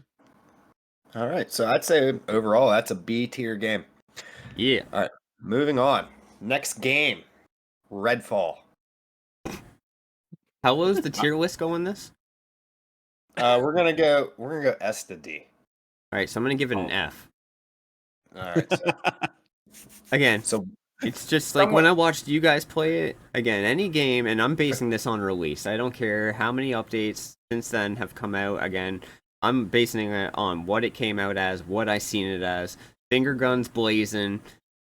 All right, so I'd say overall that's a B tier game. Yeah. All right, moving on. Next game, Redfall. How low is the tier list going this? We're gonna go S to D. All right, so I'm gonna give it an F. All right, so Again, so it's just like when I watched you guys play it, again, any game, and I'm basing this on release. I don't care how many updates since then have come out. Again, I'm basing it on what it came out as, what I seen it as. Finger guns blazing,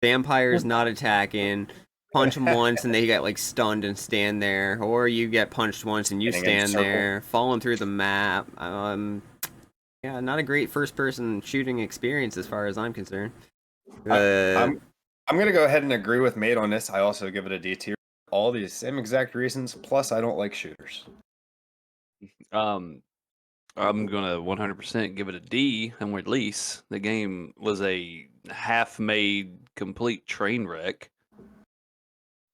vampires not attacking, punch them once and they get like stunned and stand there, or you get punched once and you stand there, falling through the map. Yeah, not a great first-person shooting experience as far as I'm concerned. I'm gonna go ahead and agree with Mate on this. I also give it a D tier. All these same exact reasons. Plus, I don't like shooters. I'm gonna 100% give it a D on release. The game was a half-made, complete train wreck.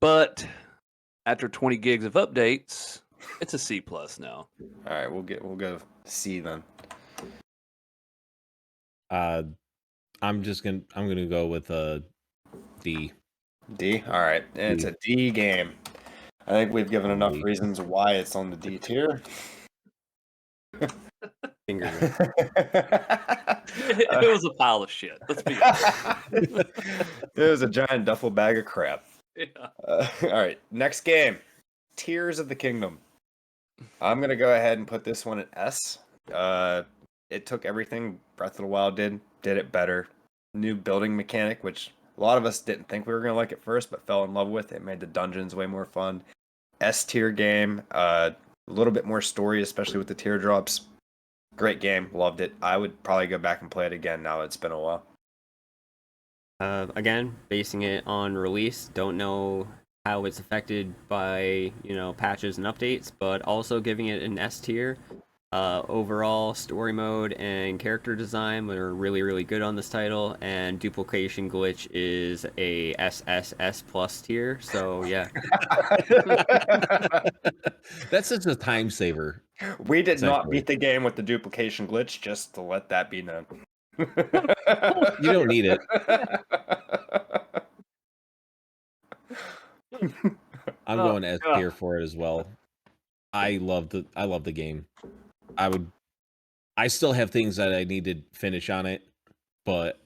But after 20 gigs of updates, it's a C plus now. All right, we'll go C then. I'm gonna go with a D. D. All right, and it's a D game. I think we've given enough reasons why it's on the D tier. Finger It was a pile of shit. Let's be honest. It was a giant duffel bag of crap. Yeah. All right, next game, Tears of the Kingdom. I'm gonna go ahead and put this one at S. It took everything Breath of the Wild did it better. New building mechanic, which a lot of us didn't think we were gonna like at first, but fell in love with. It made the dungeons way more fun. S tier game. A little bit more story, especially with the teardrops. Great game, loved it. I would probably go back and play it again now that it's been a while. Again, basing it on release, don't know how it's affected by, patches and updates, but also giving it an S tier. Overall, story mode and character design were really, really good on this title, and duplication glitch is a SSS plus tier, so yeah. That's such a time saver. We did not beat the game with the duplication glitch, just to let that be known. You don't need it. I'm going S tier for it as well. I love the game. I still have things that I need to finish on it, but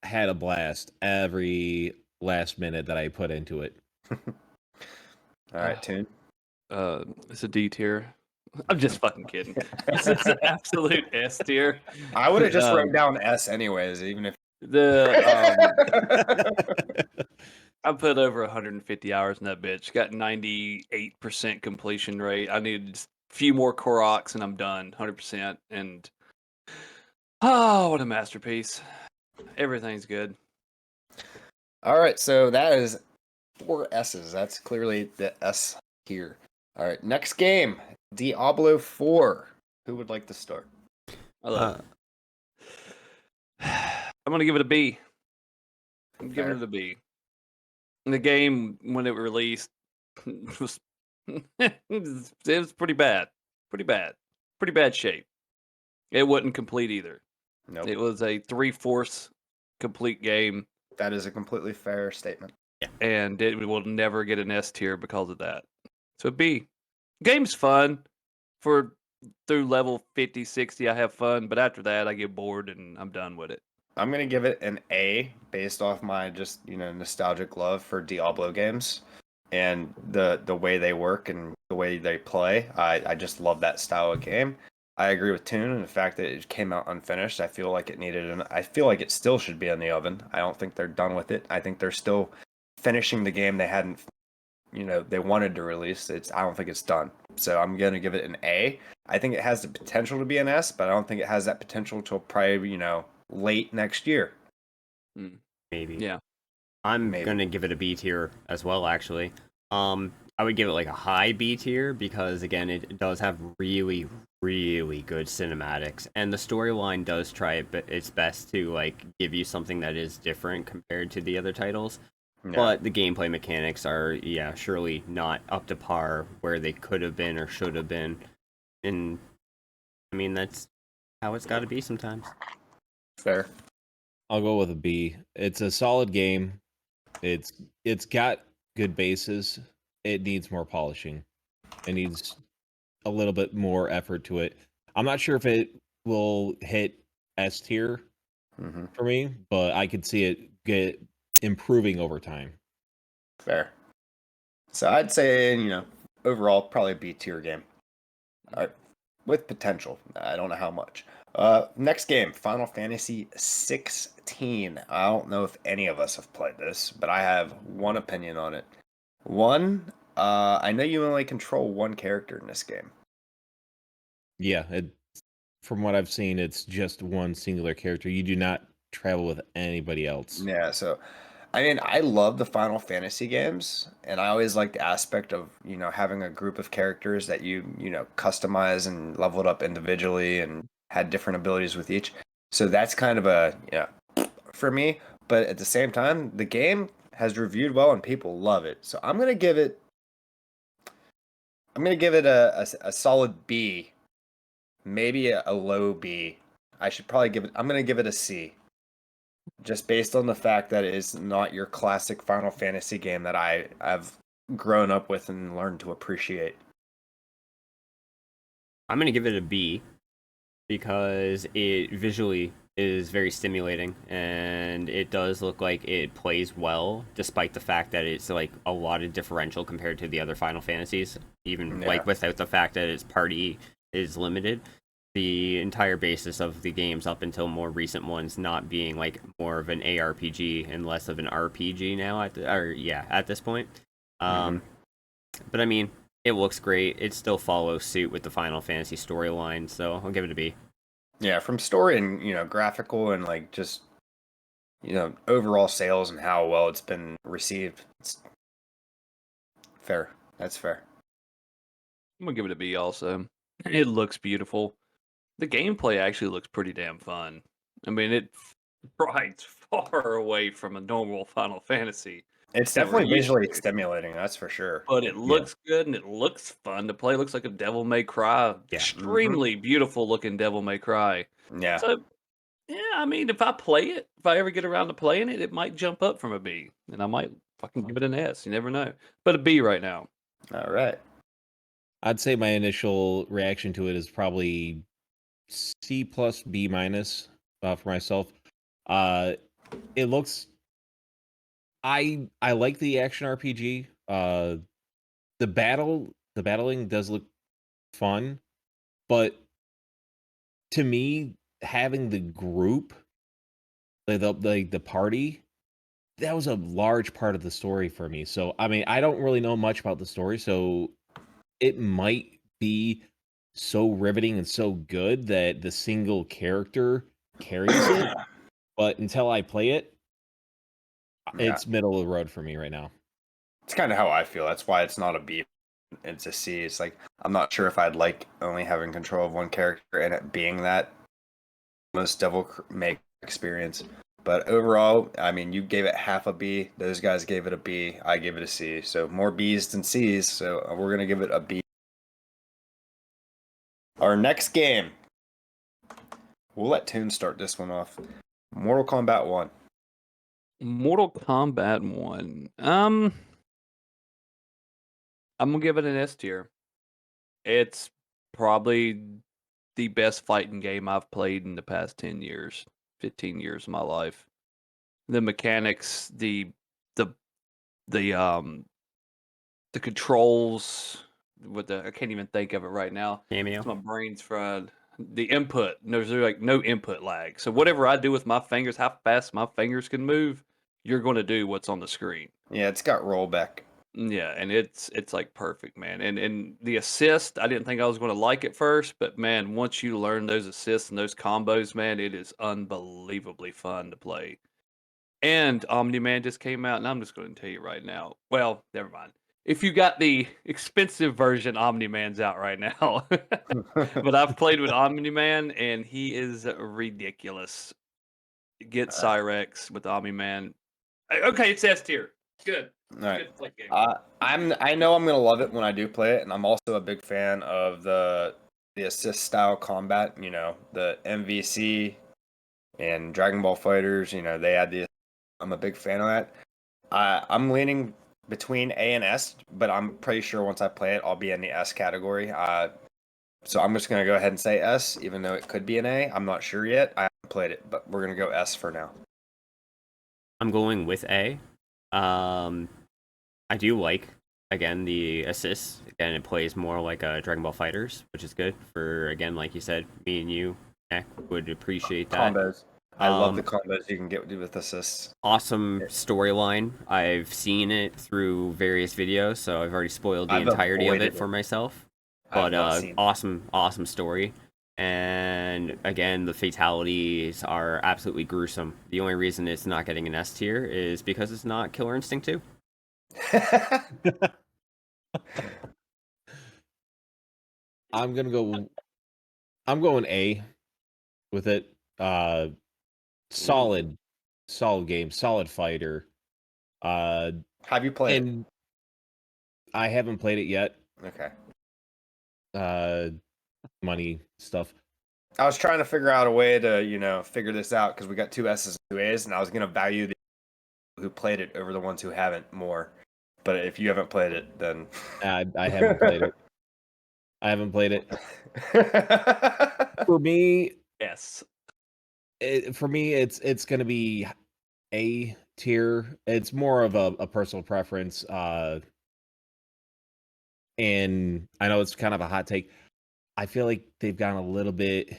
I had a blast every last minute that I put into it. All right, Tune. It's a D tier. I'm just fucking kidding. It's an absolute S tier. I would have just written down S anyways, even if I put over 150 hours in that bitch. Got 98% completion rate. I need a few more Koroks and I'm done. 100%. And what a masterpiece. Everything's good. All right, so that is 4 S's. That's clearly the S here. All right, next game, Diablo 4. Who would like to start? I love it. I'm gonna give it a B. I'm giving it a B. The game, when it released, was it was pretty bad. Pretty bad shape. It wasn't complete either. Nope. It was a 3/4 complete game. That is a completely fair statement. Yeah. And it will never get an S tier because of that. So B. Game's fun. Through level 50, 60, I have fun. But after that, I get bored and I'm done with it. I'm going to give it an A based off my just, nostalgic love for Diablo games and the way they work and the way they play. I just love that style of game. I agree with Toon and the fact that it came out unfinished. I feel like I feel like it still should be in the oven. I don't think they're done with it. I think they're still finishing the game they hadn't, they wanted to release. I don't think it's done. So I'm going to give it an A. I think it has the potential to be an S, but I don't think it has that potential till probably, late next year. Maybe. Yeah. I'm gonna give it a B tier as well, actually. I I would give it like a high B tier because again, it does have really, really good cinematics, and the storyline does try its best to like give you something that is different compared to the other titles. Yeah. But the gameplay mechanics are, yeah, surely not up to par where they could have been or should have been. And I mean, that's how it's got to be sometimes. Fair. I'll go with a B. It's a solid game. It's got good bases. It needs more polishing. It needs a little bit more effort to it. I'm not sure if it will hit S tier for me, but I could see it get improving over time. Fair. So I'd say, overall, probably a B tier game. With potential. I don't know how much. Next game, Final Fantasy 16. I don't know if any of us have played this, but I have one opinion on it. One, I know you only control one character in this game. Yeah, from what I've seen, it's just one singular character. You do not travel with anybody else. Yeah, so I mean, I love the Final Fantasy games, and I always like the aspect of, having a group of characters that you customize and leveled up individually and had different abilities with each. So that's kind of for me, but at the same time, the game has reviewed well and people love it. So I'm going to give it a solid B, maybe a low B. I'm going to give it a C. Just based on the fact that it is not your classic Final Fantasy game that I've grown up with and learned to appreciate. I'm going to give it a B because it visually is very stimulating and it does look like it plays well despite the fact that it's like a lot of differential compared to the other Final Fantasies, even like without the fact that its party is limited. The entire basis of the games up until more recent ones not being like more of an ARPG and less of an RPG now at this point. But I mean, it looks great. It still follows suit with the Final Fantasy storyline, so I'll give it a B. Yeah, from story and graphical and like just overall sales and how well it's been received. It's fair. That's fair. I'm gonna give it a B also. It looks beautiful. The gameplay actually looks pretty damn fun. I mean, it rides far away from a normal Final Fantasy. It's that we're definitely used visually to. stimulating, that's for sure. But it looks good and it looks fun to play. It looks like a Devil May Cry. Yeah. Extremely beautiful looking Devil May Cry. Yeah. So, yeah, I mean, if I ever get around to playing it, it might jump up from a B. And I might fucking give it an S. You never know. But a B right now. All right. I'd say my initial reaction to it is probably C plus B minus for myself. It looks. I like the action RPG. The battling does look fun, but to me, having the group, the party, that was a large part of the story for me. So I mean, I don't really know much about the story, so it might be so riveting and so good that the single character carries it. But until I play it, it's middle of the road for me right now. It's kind of how I feel. That's why it's not a B. It's a C. It's like I'm not sure if I'd like only having control of one character and it being that most Devil May experience. But overall, I mean, you gave it half a B. Those guys gave it a B. I gave it a C. So more B's than C's. So we're gonna give it a B. Our next game. We'll let Toon start this one off. Mortal Kombat 1. Mortal Kombat 1. I'm gonna give it an S tier. It's probably the best fighting game I've played in the past 10 years, 15 years of my life. The mechanics, the controls, I can't even think of it right now. Cameo. My brain's fried. The input, there's like no input lag. So whatever I do with my fingers, how fast my fingers can move, you're going to do what's on the screen. Yeah, it's got rollback. Yeah, and it's like perfect, man. And the assist, I didn't think I was going to like it first, but man, once you learn those assists and those combos, man, it is unbelievably fun to play. And Omni-Man just came out, and I'm just going to tell you right now. Well, never mind. if you got the expensive version, Omni-Man's out right now. But I've played with Omni-Man, and he is ridiculous. Get Cyrex with Omni-Man. Okay, it's S tier. Good. All right. Good play game. I know I'm gonna love it when I do play it, and I'm also a big fan of the assist style combat. You know, the MVC and Dragon Ball Fighters. You know, they had the. I'm a big fan of that. I'm leaning between A and S, but I'm pretty sure once I play it, I'll be in the S category. So I'm just gonna go ahead and say S, even though it could be an A. I'm not sure yet. I haven't played it, but we're gonna go S for now. I'm going with A. I do like, again, the assists. Again, it plays more like a Dragon Ball Fighters, which is good for, again, like you said, me and you, Nick, would appreciate that. Combos. I love the combos you can get with assists. Awesome storyline. I've seen it through various videos, so I've already spoiled the entirety of it for myself. But awesome story. And again, the fatalities are absolutely gruesome. The only reason it's not getting an S tier is because it's not Killer Instinct 2. I'm going A with it. Solid game, solid fighter. Have you played it? I haven't played it yet. Okay. Money stuff. I was trying to figure out a way to, figure this out because we got 2 S's and 2 A's, and I was going to value the people who played it over the ones who haven't more. But if you haven't played it, then I haven't played it. I haven't played it. For me, Yes. it's going to be A tier. It's more of a personal preference. And I know it's kind of a hot take. I feel like they've gone a little bit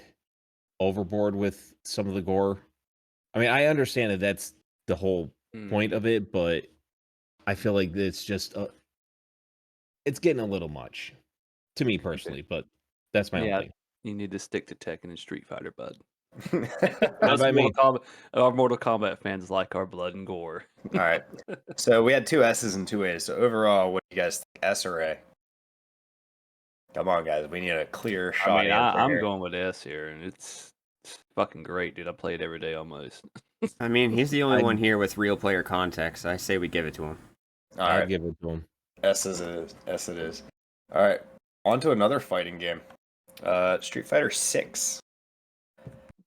overboard with some of the gore. I mean, I understand that that's the whole point of it, but I feel like it's just it's getting a little much to me personally. But that's my own thing. You need to stick to Tekken and Street Fighter, bud. Our Mortal Kombat fans like our blood and gore. All right. So we had 2 S's and 2 A's. So overall, what do you guys think? S or A? Come on, guys. We need a clear shot. I mean, I'm going with S here, and it's fucking great, dude. I play it every day almost. I mean, he's the only one here with real player context. I say we give it to him. All right. I'll give it to him. S it is. All right. On to another fighting game. Street Fighter 6.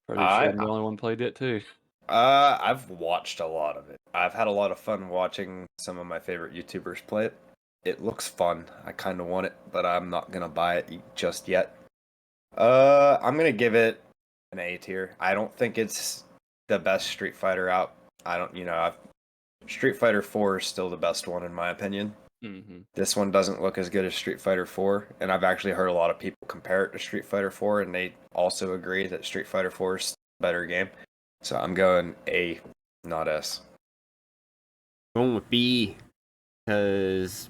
Pretty sure I'm the only one played it too. I've watched a lot of it. I've had a lot of fun watching some of my favorite YouTubers play it. It looks fun. I kind of want it, but I'm not gonna buy it just yet. I'm gonna give it an A tier. I don't think it's the best Street Fighter out. Street Fighter 4 is still the best one in my opinion. Mm-hmm. This one doesn't look as good as Street Fighter 4, and I've actually heard a lot of people compare it to Street Fighter 4, and they also agree that Street Fighter 4 is a better game. So I'm going A, not S. Going with B, because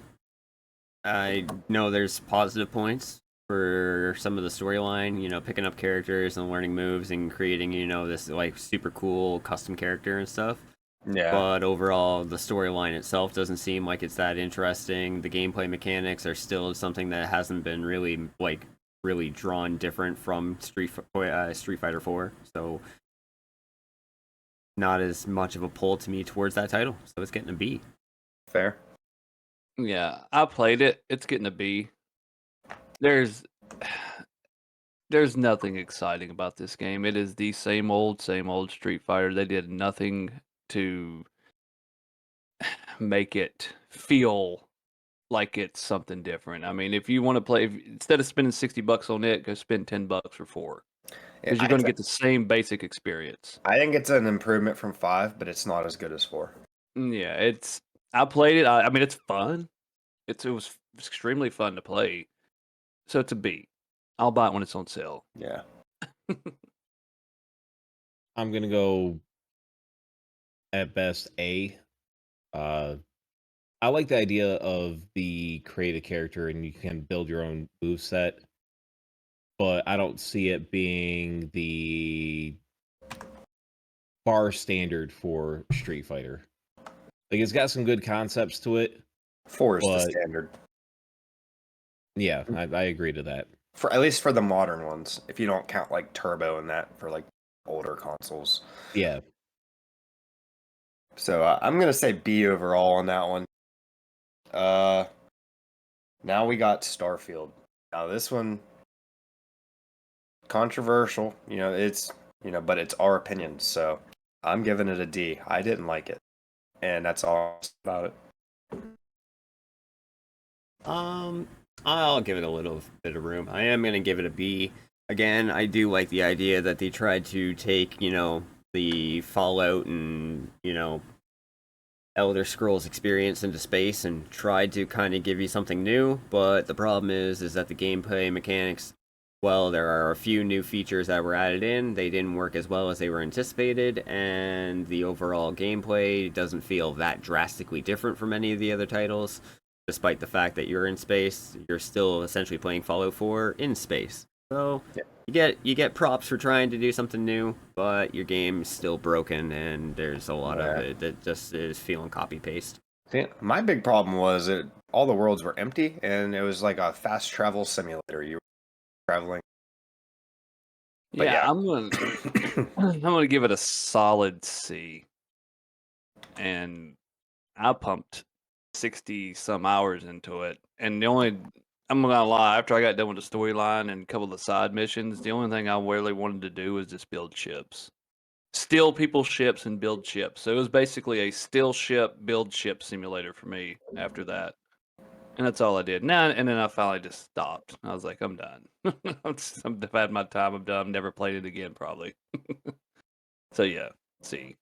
I know there's positive points for some of the storyline, picking up characters and learning moves and creating, this like super cool custom character and stuff. Yeah. But overall, the storyline itself doesn't seem like it's that interesting. The gameplay mechanics are still something that hasn't been really drawn different from Street Fighter 4. So not as much of a pull to me towards that title. So it's getting a B. Fair. Yeah, I played it. It's getting a B. There's nothing exciting about this game. It is the same old Street Fighter. They did nothing to make it feel like it's something different. I mean, if you want to play, instead of spending $60 on it, go spend $10 for 4. Because you're going to get the same basic experience. I think it's an improvement from 5, but it's not as good as 4. Yeah, I played it. I mean, it's fun. It was extremely fun to play. So it's a B. I'll buy it when it's on sale. Yeah. I'm gonna go at best A. I like the idea of the create a character and you can build your own move set, but I don't see it being the bar standard for Street Fighter. Like, it's got some good concepts to it, 4 is the But standard. yeah, I agree to that. For at least for the modern ones, if you don't count like Turbo and that for like older consoles. Yeah. So I'm gonna say B overall on that one. Now we got Starfield. Now this one controversial, but it's our opinion. So I'm giving it a D. I didn't like it, and that's all about it. I'll give it a little bit of room. I am gonna give it a B. Again, I do like the idea that they tried to take, the Fallout and, Elder Scrolls experience into space and tried to kind of give you something new, but the problem is that the gameplay mechanics, well, there are a few new features that were added in, they didn't work as well as they were anticipated, and the overall gameplay doesn't feel that drastically different from any of the other titles. Despite the fact that you're in space, you're still essentially playing Fallout 4 in space. So you get props for trying to do something new, but your game's still broken, and there's a lot of it that just is feeling copy paste. See, my big problem was that all the worlds were empty, and it was like a fast travel simulator. You were traveling. But Yeah, I'm gonna give it a solid C. And I pumped 60 some hours into it. And I'm not gonna lie, after I got done with the storyline and a couple of the side missions, the only thing I really wanted to do was just build ships. Steal people's ships and build ships. So it was basically a steal ship, build ship simulator for me after that. And that's all I did. And then I finally just stopped. I was like, I'm done. I've had my time. I'm done. I've never played it again, probably. So yeah, C.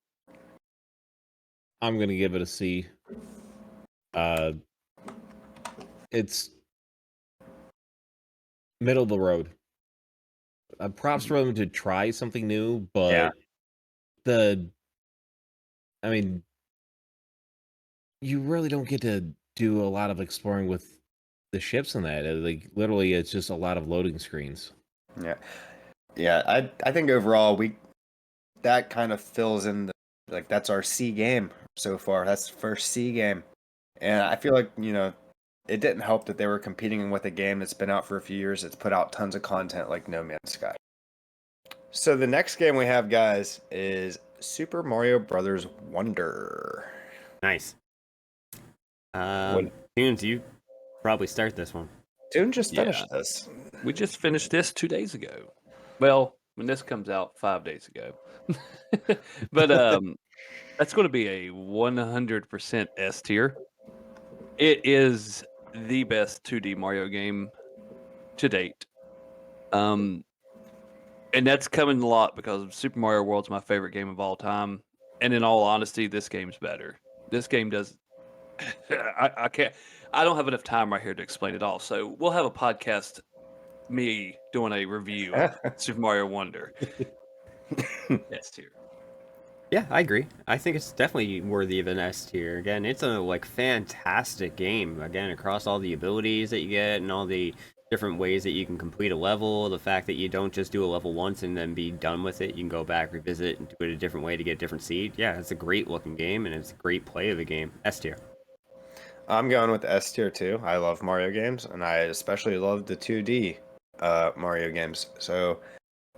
I'm gonna give it a C. It's middle of the road. Props for them to try something new, but I mean, you really don't get to do a lot of exploring with the ships in that. Like literally, it's just a lot of loading screens. Yeah. I think overall that kind of fills in that's our C game so far. That's the first C game, and I feel like it didn't help that they were competing with a game that's been out for a few years. It's put out tons of content like No Man's Sky. So the next game we have, guys, is Super Mario Brothers Wonder. Nice. Tunes, you probably start this one. Tune just finished this. We just finished this 2 days ago. Well, when this comes out, 5 days ago. But that's going to be a 100% S tier. It is the best 2D Mario game to date. And that's coming a lot because Super Mario World's my favorite game of all time. And in all honesty, this game's better. This game does. I can't. I don't have enough time right here to explain it all. So we'll have a podcast, me doing a review of Super Mario Wonder. S tier. Yeah, I agree. I think it's definitely worthy of an S tier. Again, it's a fantastic game. Again, across all the abilities that you get and all the different ways that you can complete a level, the fact that you don't just do a level once and then be done with it, you can go back, revisit, and do it a different way to get a different seed. Yeah, it's a great looking game and it's a great play of the game. S tier. I'm going with S tier too. I love Mario games, and I especially love the 2D Mario games. So,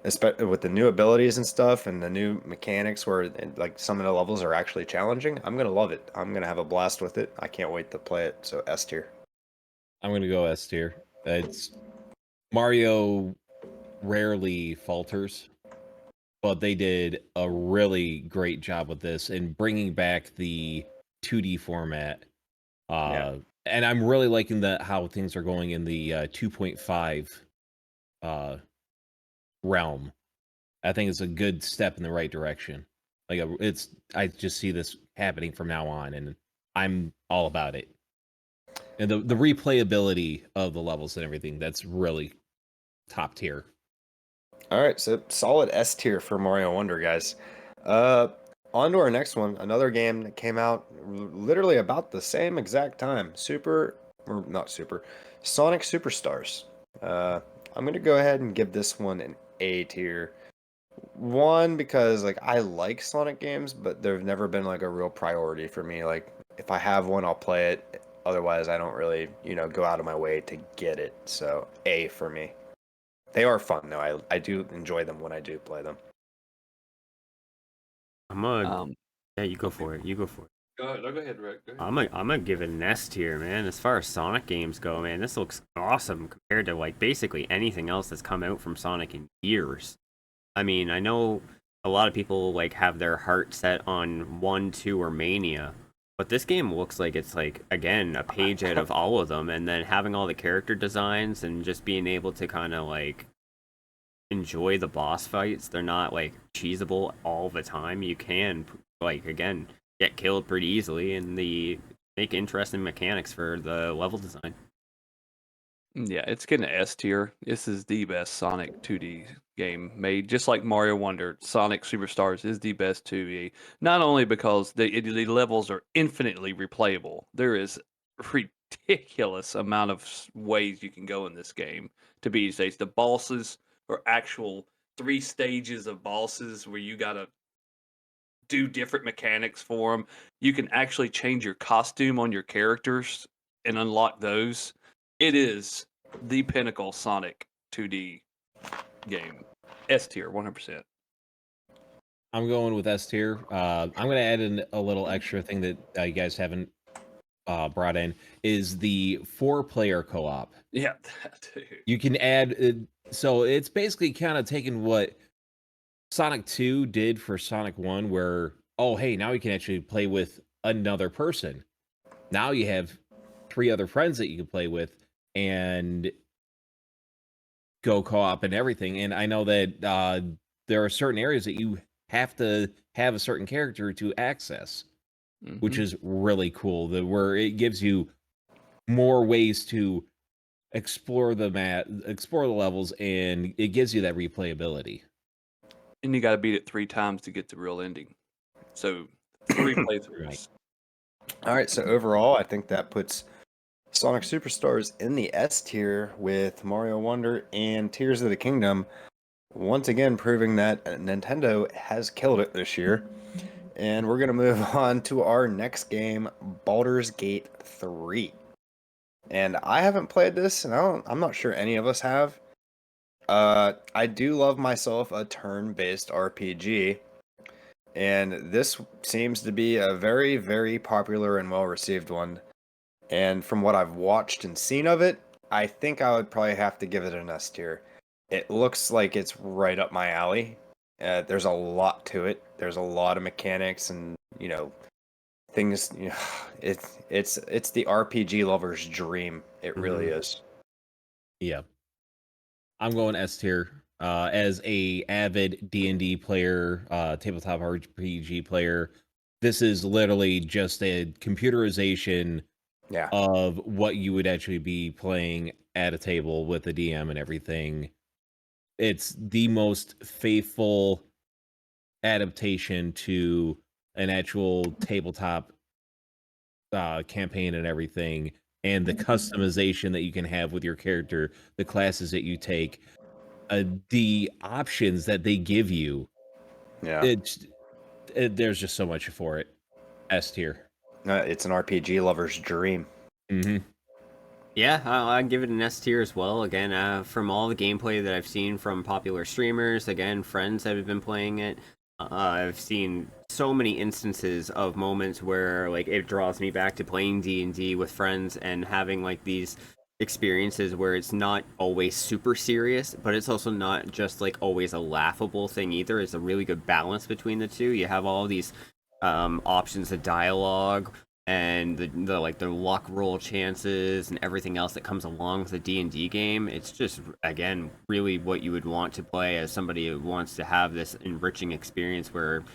with the new abilities and stuff, and the new mechanics, where like some of the levels are actually challenging, I'm gonna love it. I'm gonna have a blast with it. I can't wait to play it. So S tier. I'm gonna go S tier. It's Mario rarely falters, but they did a really great job with this in bringing back the 2D format. And I'm really liking how things are going in the 2.5 realm. I think it's a good step in the right direction. I just see this happening from now on, and I'm all about it. And the replayability of the levels and everything, that's really top tier. All right, so solid S tier for Mario Wonder, guys. On to our next one, another game that came out literally about the same exact time. Sonic Superstars. I'm gonna go ahead and give this one an A tier. One, because I like Sonic games, but they've never been a real priority for me. If I have one, I'll play it. otherwise I don't really, go out of my way to get it. So A for me. They are fun though. I do enjoy them when I do play them. Yeah, you go for it. You go for it. Go ahead. No, go ahead, Rick. Go ahead. I'm gonna give it an S tier, man. As far as Sonic games go, man, this looks awesome compared to like basically anything else that's come out from Sonic in years. I mean, I know a lot of people like have their heart set on 1, 2, or Mania, but this game looks like it's like again a page out of all of them, and then having all the character designs and just being able to kind of like enjoy the boss fights. They're not like cheesable all the time. You can like again get killed pretty easily, and the make interesting mechanics for the level design. Yeah, it's getting an S tier. This is the best Sonic 2D game made. Just like Mario Wonder, Sonic Superstars is the best 2D. Not only because the levels are infinitely replayable. There is ridiculous amount of ways you can go in this game to beat each stage. The bosses are actual 3 stages of bosses where you gotta do different mechanics for them. You can actually change your costume on your characters and unlock those. It is the pinnacle Sonic 2D game. S tier, 100%. I'm going with S tier. I'm going to add in a little extra thing that you guys haven't brought in is the 4-player co-op. Yeah, that too. You can add, so it's basically kind of taking what Sonic 2 did for Sonic 1, where, oh, hey, now you can actually play with another person. Now you have 3 other friends that you can play with and go co-op and everything. And I know that there are certain areas that you have to have a certain character to access, which is really cool. Where it gives you more ways to explore the map, explore the levels, and it gives you that replayability. And you got to beat it 3 times to get the real ending. So 3 playthroughs. Right. All right, so overall, I think that puts Sonic Superstars in the S tier with Mario Wonder and Tears of the Kingdom, once again proving that Nintendo has killed it this year. And we're going to move on to our next game, Baldur's Gate 3. And I haven't played this, and I'm not sure any of us have. I do love myself a turn-based RPG, and this seems to be a very, very popular and well-received one. And from what I've watched and seen of it, I think I would probably have to give it an S tier. It looks like it's right up my alley. There's a lot to it. There's a lot of mechanics and things. It's the RPG lover's dream. It really is. Yeah, I'm going S tier. As a avid D&D player, tabletop RPG player, this is literally just a computerization of what you would actually be playing at a table with a DM and everything. It's the most faithful adaptation to an actual tabletop campaign and everything, and the customization that you can have with your character, the classes that you take, the options that they give you. Yeah, there's just so much for it. S tier. It's an RPG lover's dream. Mm-hmm. Yeah, I'd give it an S tier as well. Again, from all the gameplay that I've seen from popular streamers, again, friends that have been playing it, I've seen so many instances of moments where like it draws me back to playing D&D with friends and having like these experiences where it's not always super serious, but it's also not just like always a laughable thing either. It's a really good balance between the two. You have all these options of dialogue and the luck roll chances and everything else that comes along with a D&D game. It's just, again, really what you would want to play as somebody who wants to have this enriching experience where,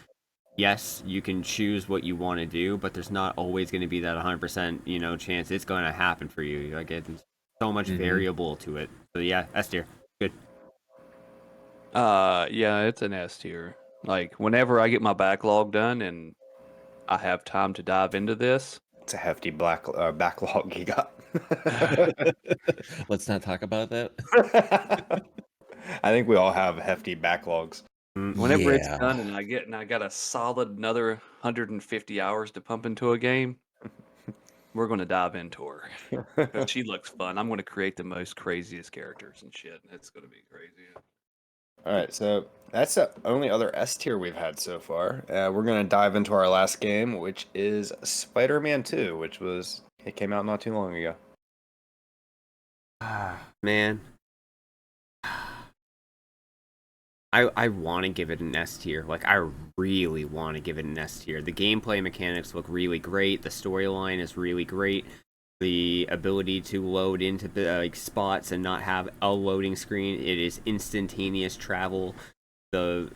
yes, you can choose what you want to do, but there's not always going to be that 100%, chance it's going to happen for you. Like, it's so much variable to it. So yeah, S tier. Good. Yeah, it's an S tier. Like, whenever I get my backlog done and I have time to dive into this. It's a hefty backlog you got. Let's not talk about that. I think we all have hefty backlogs. Whenever it's done and I got a solid another 150 hours to pump into a game, We're going to dive into her. 'Cause she looks fun. I'm going to create the most craziest characters and shit. It's going to be crazy. All right, so that's the only other S tier we've had so far. We're gonna dive into our last game, which is Spider-Man 2, it came out not too long ago. Man, I want to give it an S tier. Like, I really want to give it an S tier. The gameplay mechanics look really great. The storyline is really great. The ability to load into the spots and not have a loading screen. It is instantaneous travel. The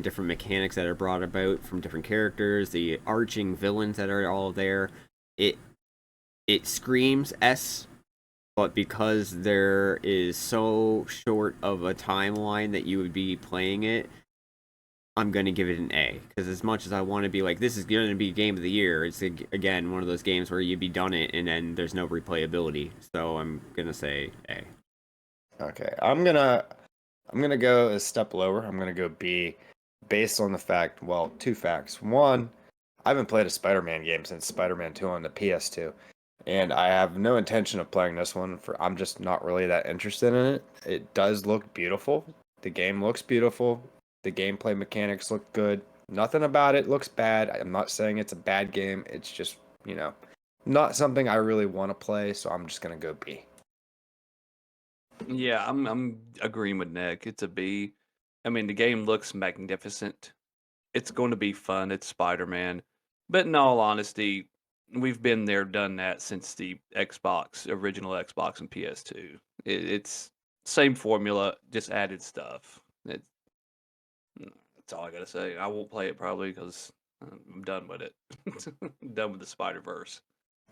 different mechanics that are brought about from different characters. The arching villains that are all there. It screams S. But because there is so short of a timeline that you would be playing it, I'm going to give it an A. Because as much as I want to be like, this is going to be game of the year, it's, again, one of those games where you'd be done it and then there's no replayability. So I'm going to say A. Okay, I'm gonna go a step lower. I'm gonna go B, based on the fact, well, two facts. One, I haven't played a Spider-Man game since Spider-Man 2 on the PS2. And I have no intention of playing this one I'm just not really that interested in it. It does look beautiful. The game looks beautiful. The gameplay mechanics look good. Nothing about it looks bad. I'm not saying it's a bad game. It's just, not something I really want to play, so I'm just gonna go B. Yeah, I'm agreeing with Nick. It's a B. I mean, the game looks magnificent. It's going to be fun. It's Spider-Man. But in all honesty, we've been there, done that since the original Xbox and PS2. It's same formula, just added stuff. That's all I gotta say. I won't play it probably because I'm done with it. I'm done with the Spider-Verse.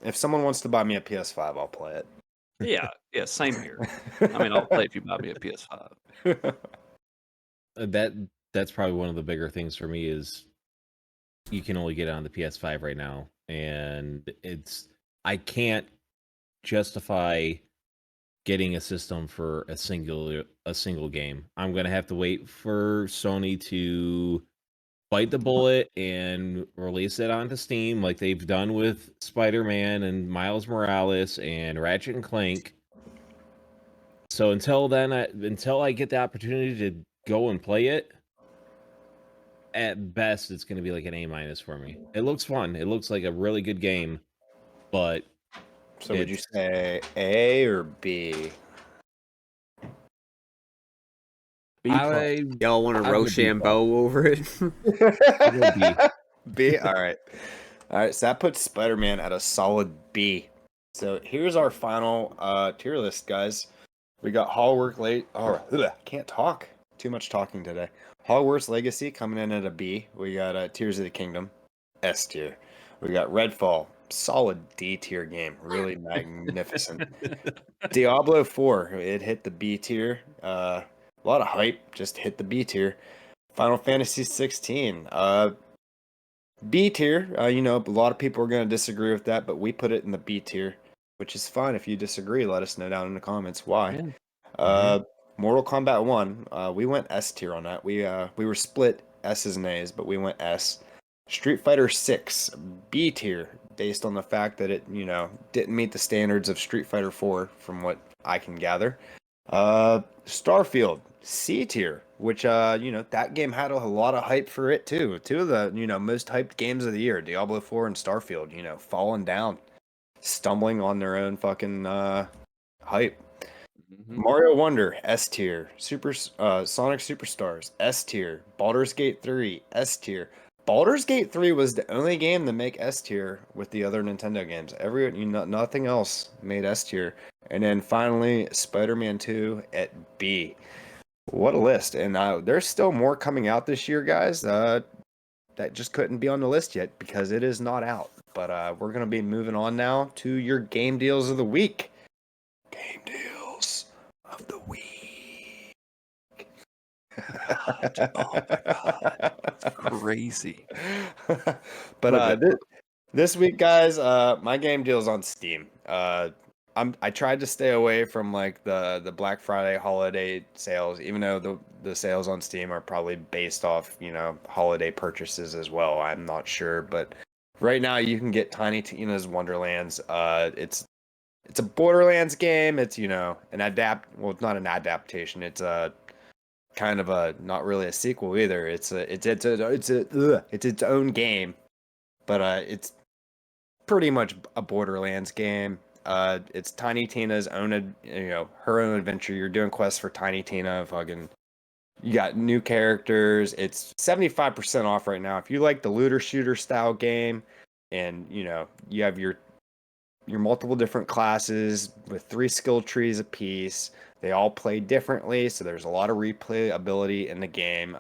If someone wants to buy me a PS5, I'll play it. Yeah, same here. I mean, I'll play if you buy me a PS5. That's probably one of the bigger things for me is you can only get it on the PS5 right now, and I can't justify getting a system for a single game. I'm gonna have to wait for Sony to bite the bullet and release it onto Steam like they've done with Spider-Man and Miles Morales and Ratchet and Clank. So until then, until I get the opportunity to go and play it, at best it's going to be like an A- for me. It looks fun. It looks like a really good game, but so would you say A or B? Y'all want to I would be Rochambeau over it? B? All right. All right, so that puts Spider-Man at a solid B. So here's our final tier list, guys. We got Hogwarts late. Oh, can't talk. Too much talking today. Hogwarts Legacy coming in at a B. We got Tears of the Kingdom, S tier. We got Redfall, solid D tier game, really magnificent. Diablo 4, it hit the B tier. A lot of hype, just hit the B tier. Final Fantasy 16, B tier. A lot of people are going to disagree with that, but we put it in the B tier, which is fine. If you disagree, let us know down in the comments why. Yeah. Mortal Kombat 1, we went S tier on that. We were split S's and A's, but we went S. Street Fighter 6, B tier, based on the fact that it, didn't meet the standards of Street Fighter 4, from what I can gather. Starfield, C tier, which that game had a lot of hype for it too. Two of the most hyped games of the year, Diablo 4 and Starfield, falling down, stumbling on their own fucking hype. Mhm. Mario Wonder, S tier. Sonic Superstars, S tier. Baldur's Gate 3, S tier. Baldur's Gate 3 was the only game to make S tier with the other Nintendo games. Nothing else made S tier. And then finally, Spider-Man 2 at B. What a list. And there's still more coming out this year, guys. That just couldn't be on the list yet because it is not out. But we're going to be moving on now to your game deals of the week. Game deals of the week. Oh my god, that's crazy. But this week, guys, my game deal's on Steam. I tried to stay away from like the Black Friday holiday sales, even though the sales on Steam are probably based off holiday purchases as well. I'm not sure, but right now you can get Tiny Tina's Wonderlands. It's a Borderlands game. It's well, it's not an adaptation. It's a kind of a not really a sequel either. It's its own game, but it's pretty much a Borderlands game. It's Tiny Tina's own, her own adventure. You're doing quests for Tiny Tina. You got new characters. It's 75% off right now. If you like the looter shooter style game, and you have your multiple different classes with 3 skill trees apiece. They all play differently, so there's a lot of replayability in the game.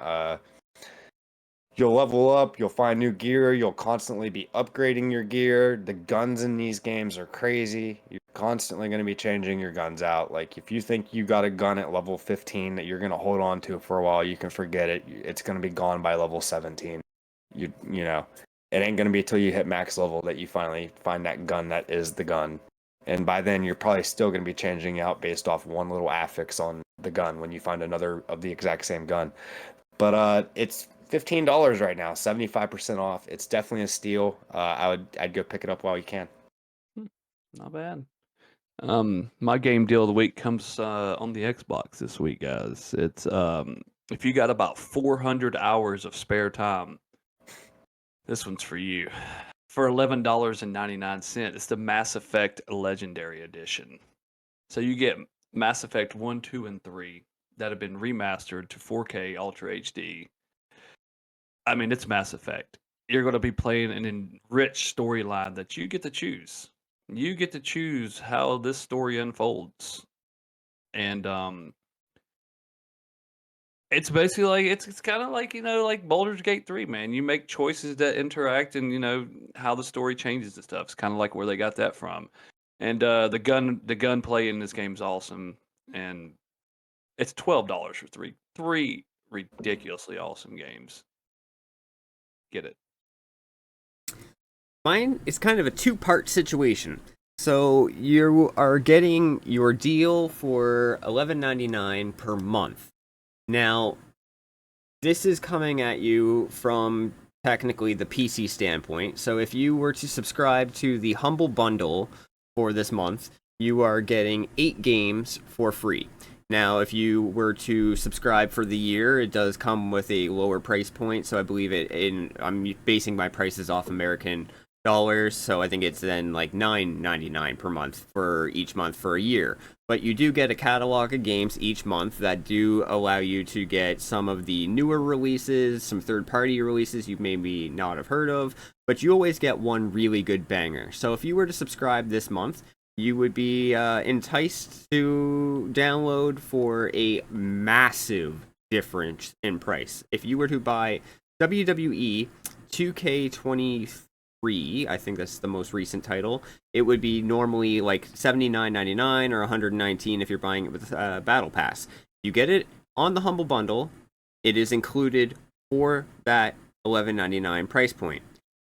You'll level up, you'll find new gear, you'll constantly be upgrading your gear. The guns in these games are crazy. You're constantly going to be changing your guns out. Like, if you think you got a gun at level 15 that you're going to hold on to for a while, you can forget it. It's going to be gone by level 17. It ain't going to be until you hit max level that you finally find that gun that is the gun. And by then, you're probably still going to be changing out based off one little affix on the gun when you find another of the exact same gun. But it's $15 right now, 75% off. It's definitely a steal. I'd go pick it up while you can. Not bad. My game deal of the week comes on the Xbox this week, guys. It's if you got about 400 hours of spare time, this one's for you. For $11.99, it's the Mass Effect Legendary Edition. So you get Mass Effect 1, 2, and 3 that have been remastered to 4K Ultra HD. I mean, it's Mass Effect. You're going to be playing an enriched storyline that you get to choose. You get to choose how this story unfolds. And it's basically like it's kind of like like Baldur's Gate 3, man. You make choices that interact, and how the story changes and stuff. It's kind of like where they got that from. And the gunplay in this game is awesome, and it's $12 for three ridiculously awesome games. Get it? Mine is kind of a two-part situation. So you are getting your deal for $11.99 per month. Now, this is coming at you from technically the PC standpoint. So if you were to subscribe to the Humble Bundle for this month, you are getting 8 games for free. Now, if you were to subscribe for the year, it does come with a lower price point. So I believe I'm basing my prices off American dollars, so I think it's then like $9.99 per month for each month for a year. But you do get a catalog of games each month that do allow you to get some of the newer releases, some third-party releases you maybe not have heard of, but you always get one really good banger. So if you were to subscribe this month, you would be enticed to download for a massive difference in price. If you were to buy WWE 2K23, I think that's the most recent title, it would be normally like $79.99 or $119 if you're buying it with Battle Pass. You get it on the Humble Bundle. It is included for that $11.99 price point.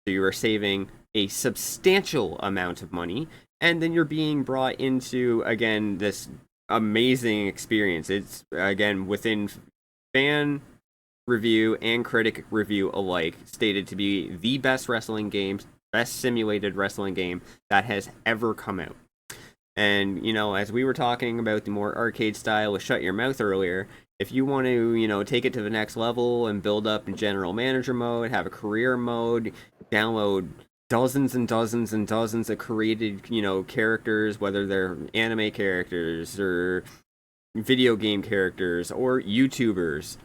So you are saving a substantial amount of money, and then you're being brought into, again, this amazing experience. It's, again, within fan review and critic review alike, stated to be the best wrestling game, best simulated wrestling game that has ever come out. And, as we were talking about the more arcade style with Shut Your Mouth earlier, if you want to, take it to the next level and build up in general manager mode, have a career mode, download dozens and dozens and dozens of created, characters, whether they're anime characters or video game characters or YouTubers,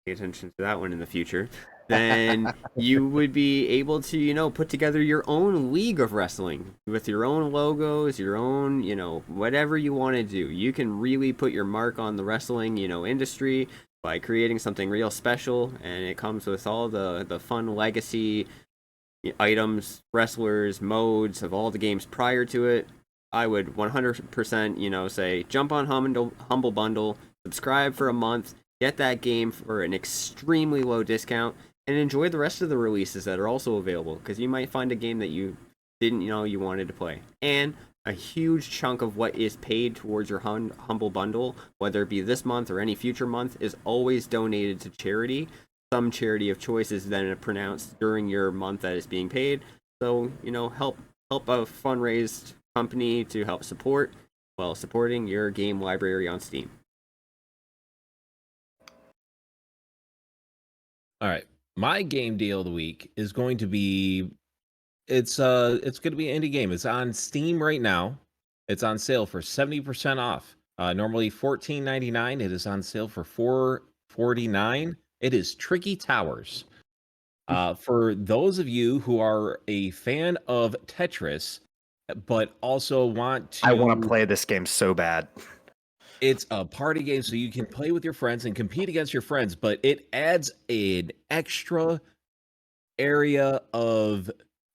pay attention to that one in the future, then you would be able to, put together your own league of wrestling with your own logos, your own, whatever you want to do. You can really put your mark on the wrestling, industry by creating something real special, and it comes with all the fun legacy items, wrestlers, modes of all the games prior to it. I would 100%, say jump on Humble Bundle, subscribe for a month, get that game for an extremely low discount, and enjoy the rest of the releases that are also available, because you might find a game that you didn't know you wanted to play. And a huge chunk of what is paid towards your Humble Bundle, whether it be this month or any future month, is always donated to charity. some charity of choice is then pronounced during your month that is being paid. So, help a fundraised company to help support while supporting your game library on Steam. All right. My game deal of the week is going to be it's going to be an indie game. It's on Steam right now. It's on sale for 70% off. Normally $14.99. It is on sale for $4.49. It is Tricky Towers. For those of you who are a fan of Tetris, but also want to... I want to play this game so bad. It's a party game, so you can play with your friends and compete against your friends, but it adds an extra area of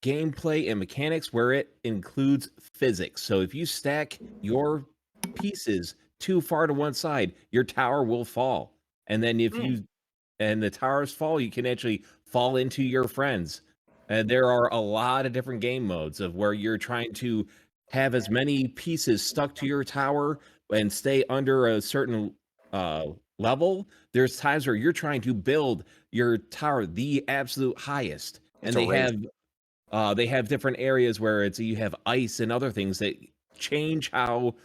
gameplay and mechanics where it includes physics. So if you stack your pieces too far to one side, your tower will fall. And then if the towers fall, you can actually fall into your friends. And there are a lot of different game modes of where you're trying to have as many pieces stuck to your tower and stay under a certain level. There's times where you're trying to build your tower the absolute highest, and they have different areas where you have ice and other things that change how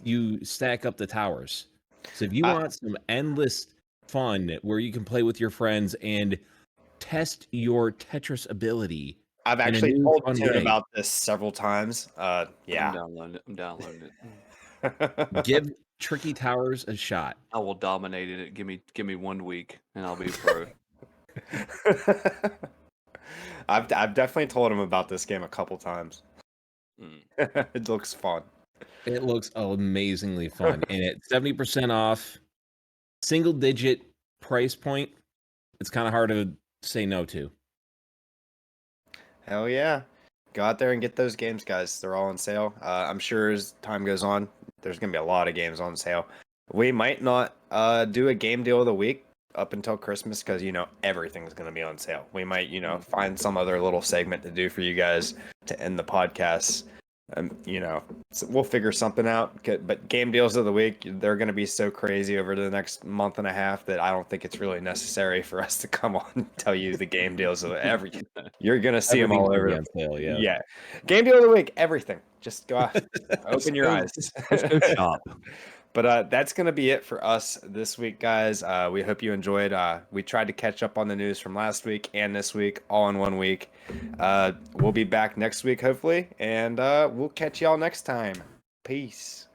you stack up the towers. So if you want some endless fun where you can play with your friends and test your Tetris ability, I've actually told Tim about this several times. Yeah. I'm downloading it. Give Tricky Towers a shot. I will dominate it. Give me 1 week and I'll be pro. I've definitely told him about this game a couple times. It looks fun. It looks amazingly fun. And at 70% off, single digit price point, it's kind of hard to say no to. Hell yeah. Go out there and get those games, guys. They're all on sale. I'm sure as time goes on, there's going to be a lot of games on sale. We might not do a game deal of the week up until Christmas because, everything's going to be on sale. We might, find some other little segment to do for you guys to end the podcast. So we'll figure something out. But game deals of the week, they're going to be so crazy over the next month and a half that I don't think it's really necessary for us to come on and tell you the game deals of everything. You're going to see them all over. On sale, yeah. Yeah. Game deal of the week, everything. Just go out, open your eyes. Let's go shop. But that's going to be it for us this week, guys. We hope you enjoyed. We tried to catch up on the news from last week and this week all in 1 week. We'll be back next week, hopefully, and we'll catch y'all next time. Peace.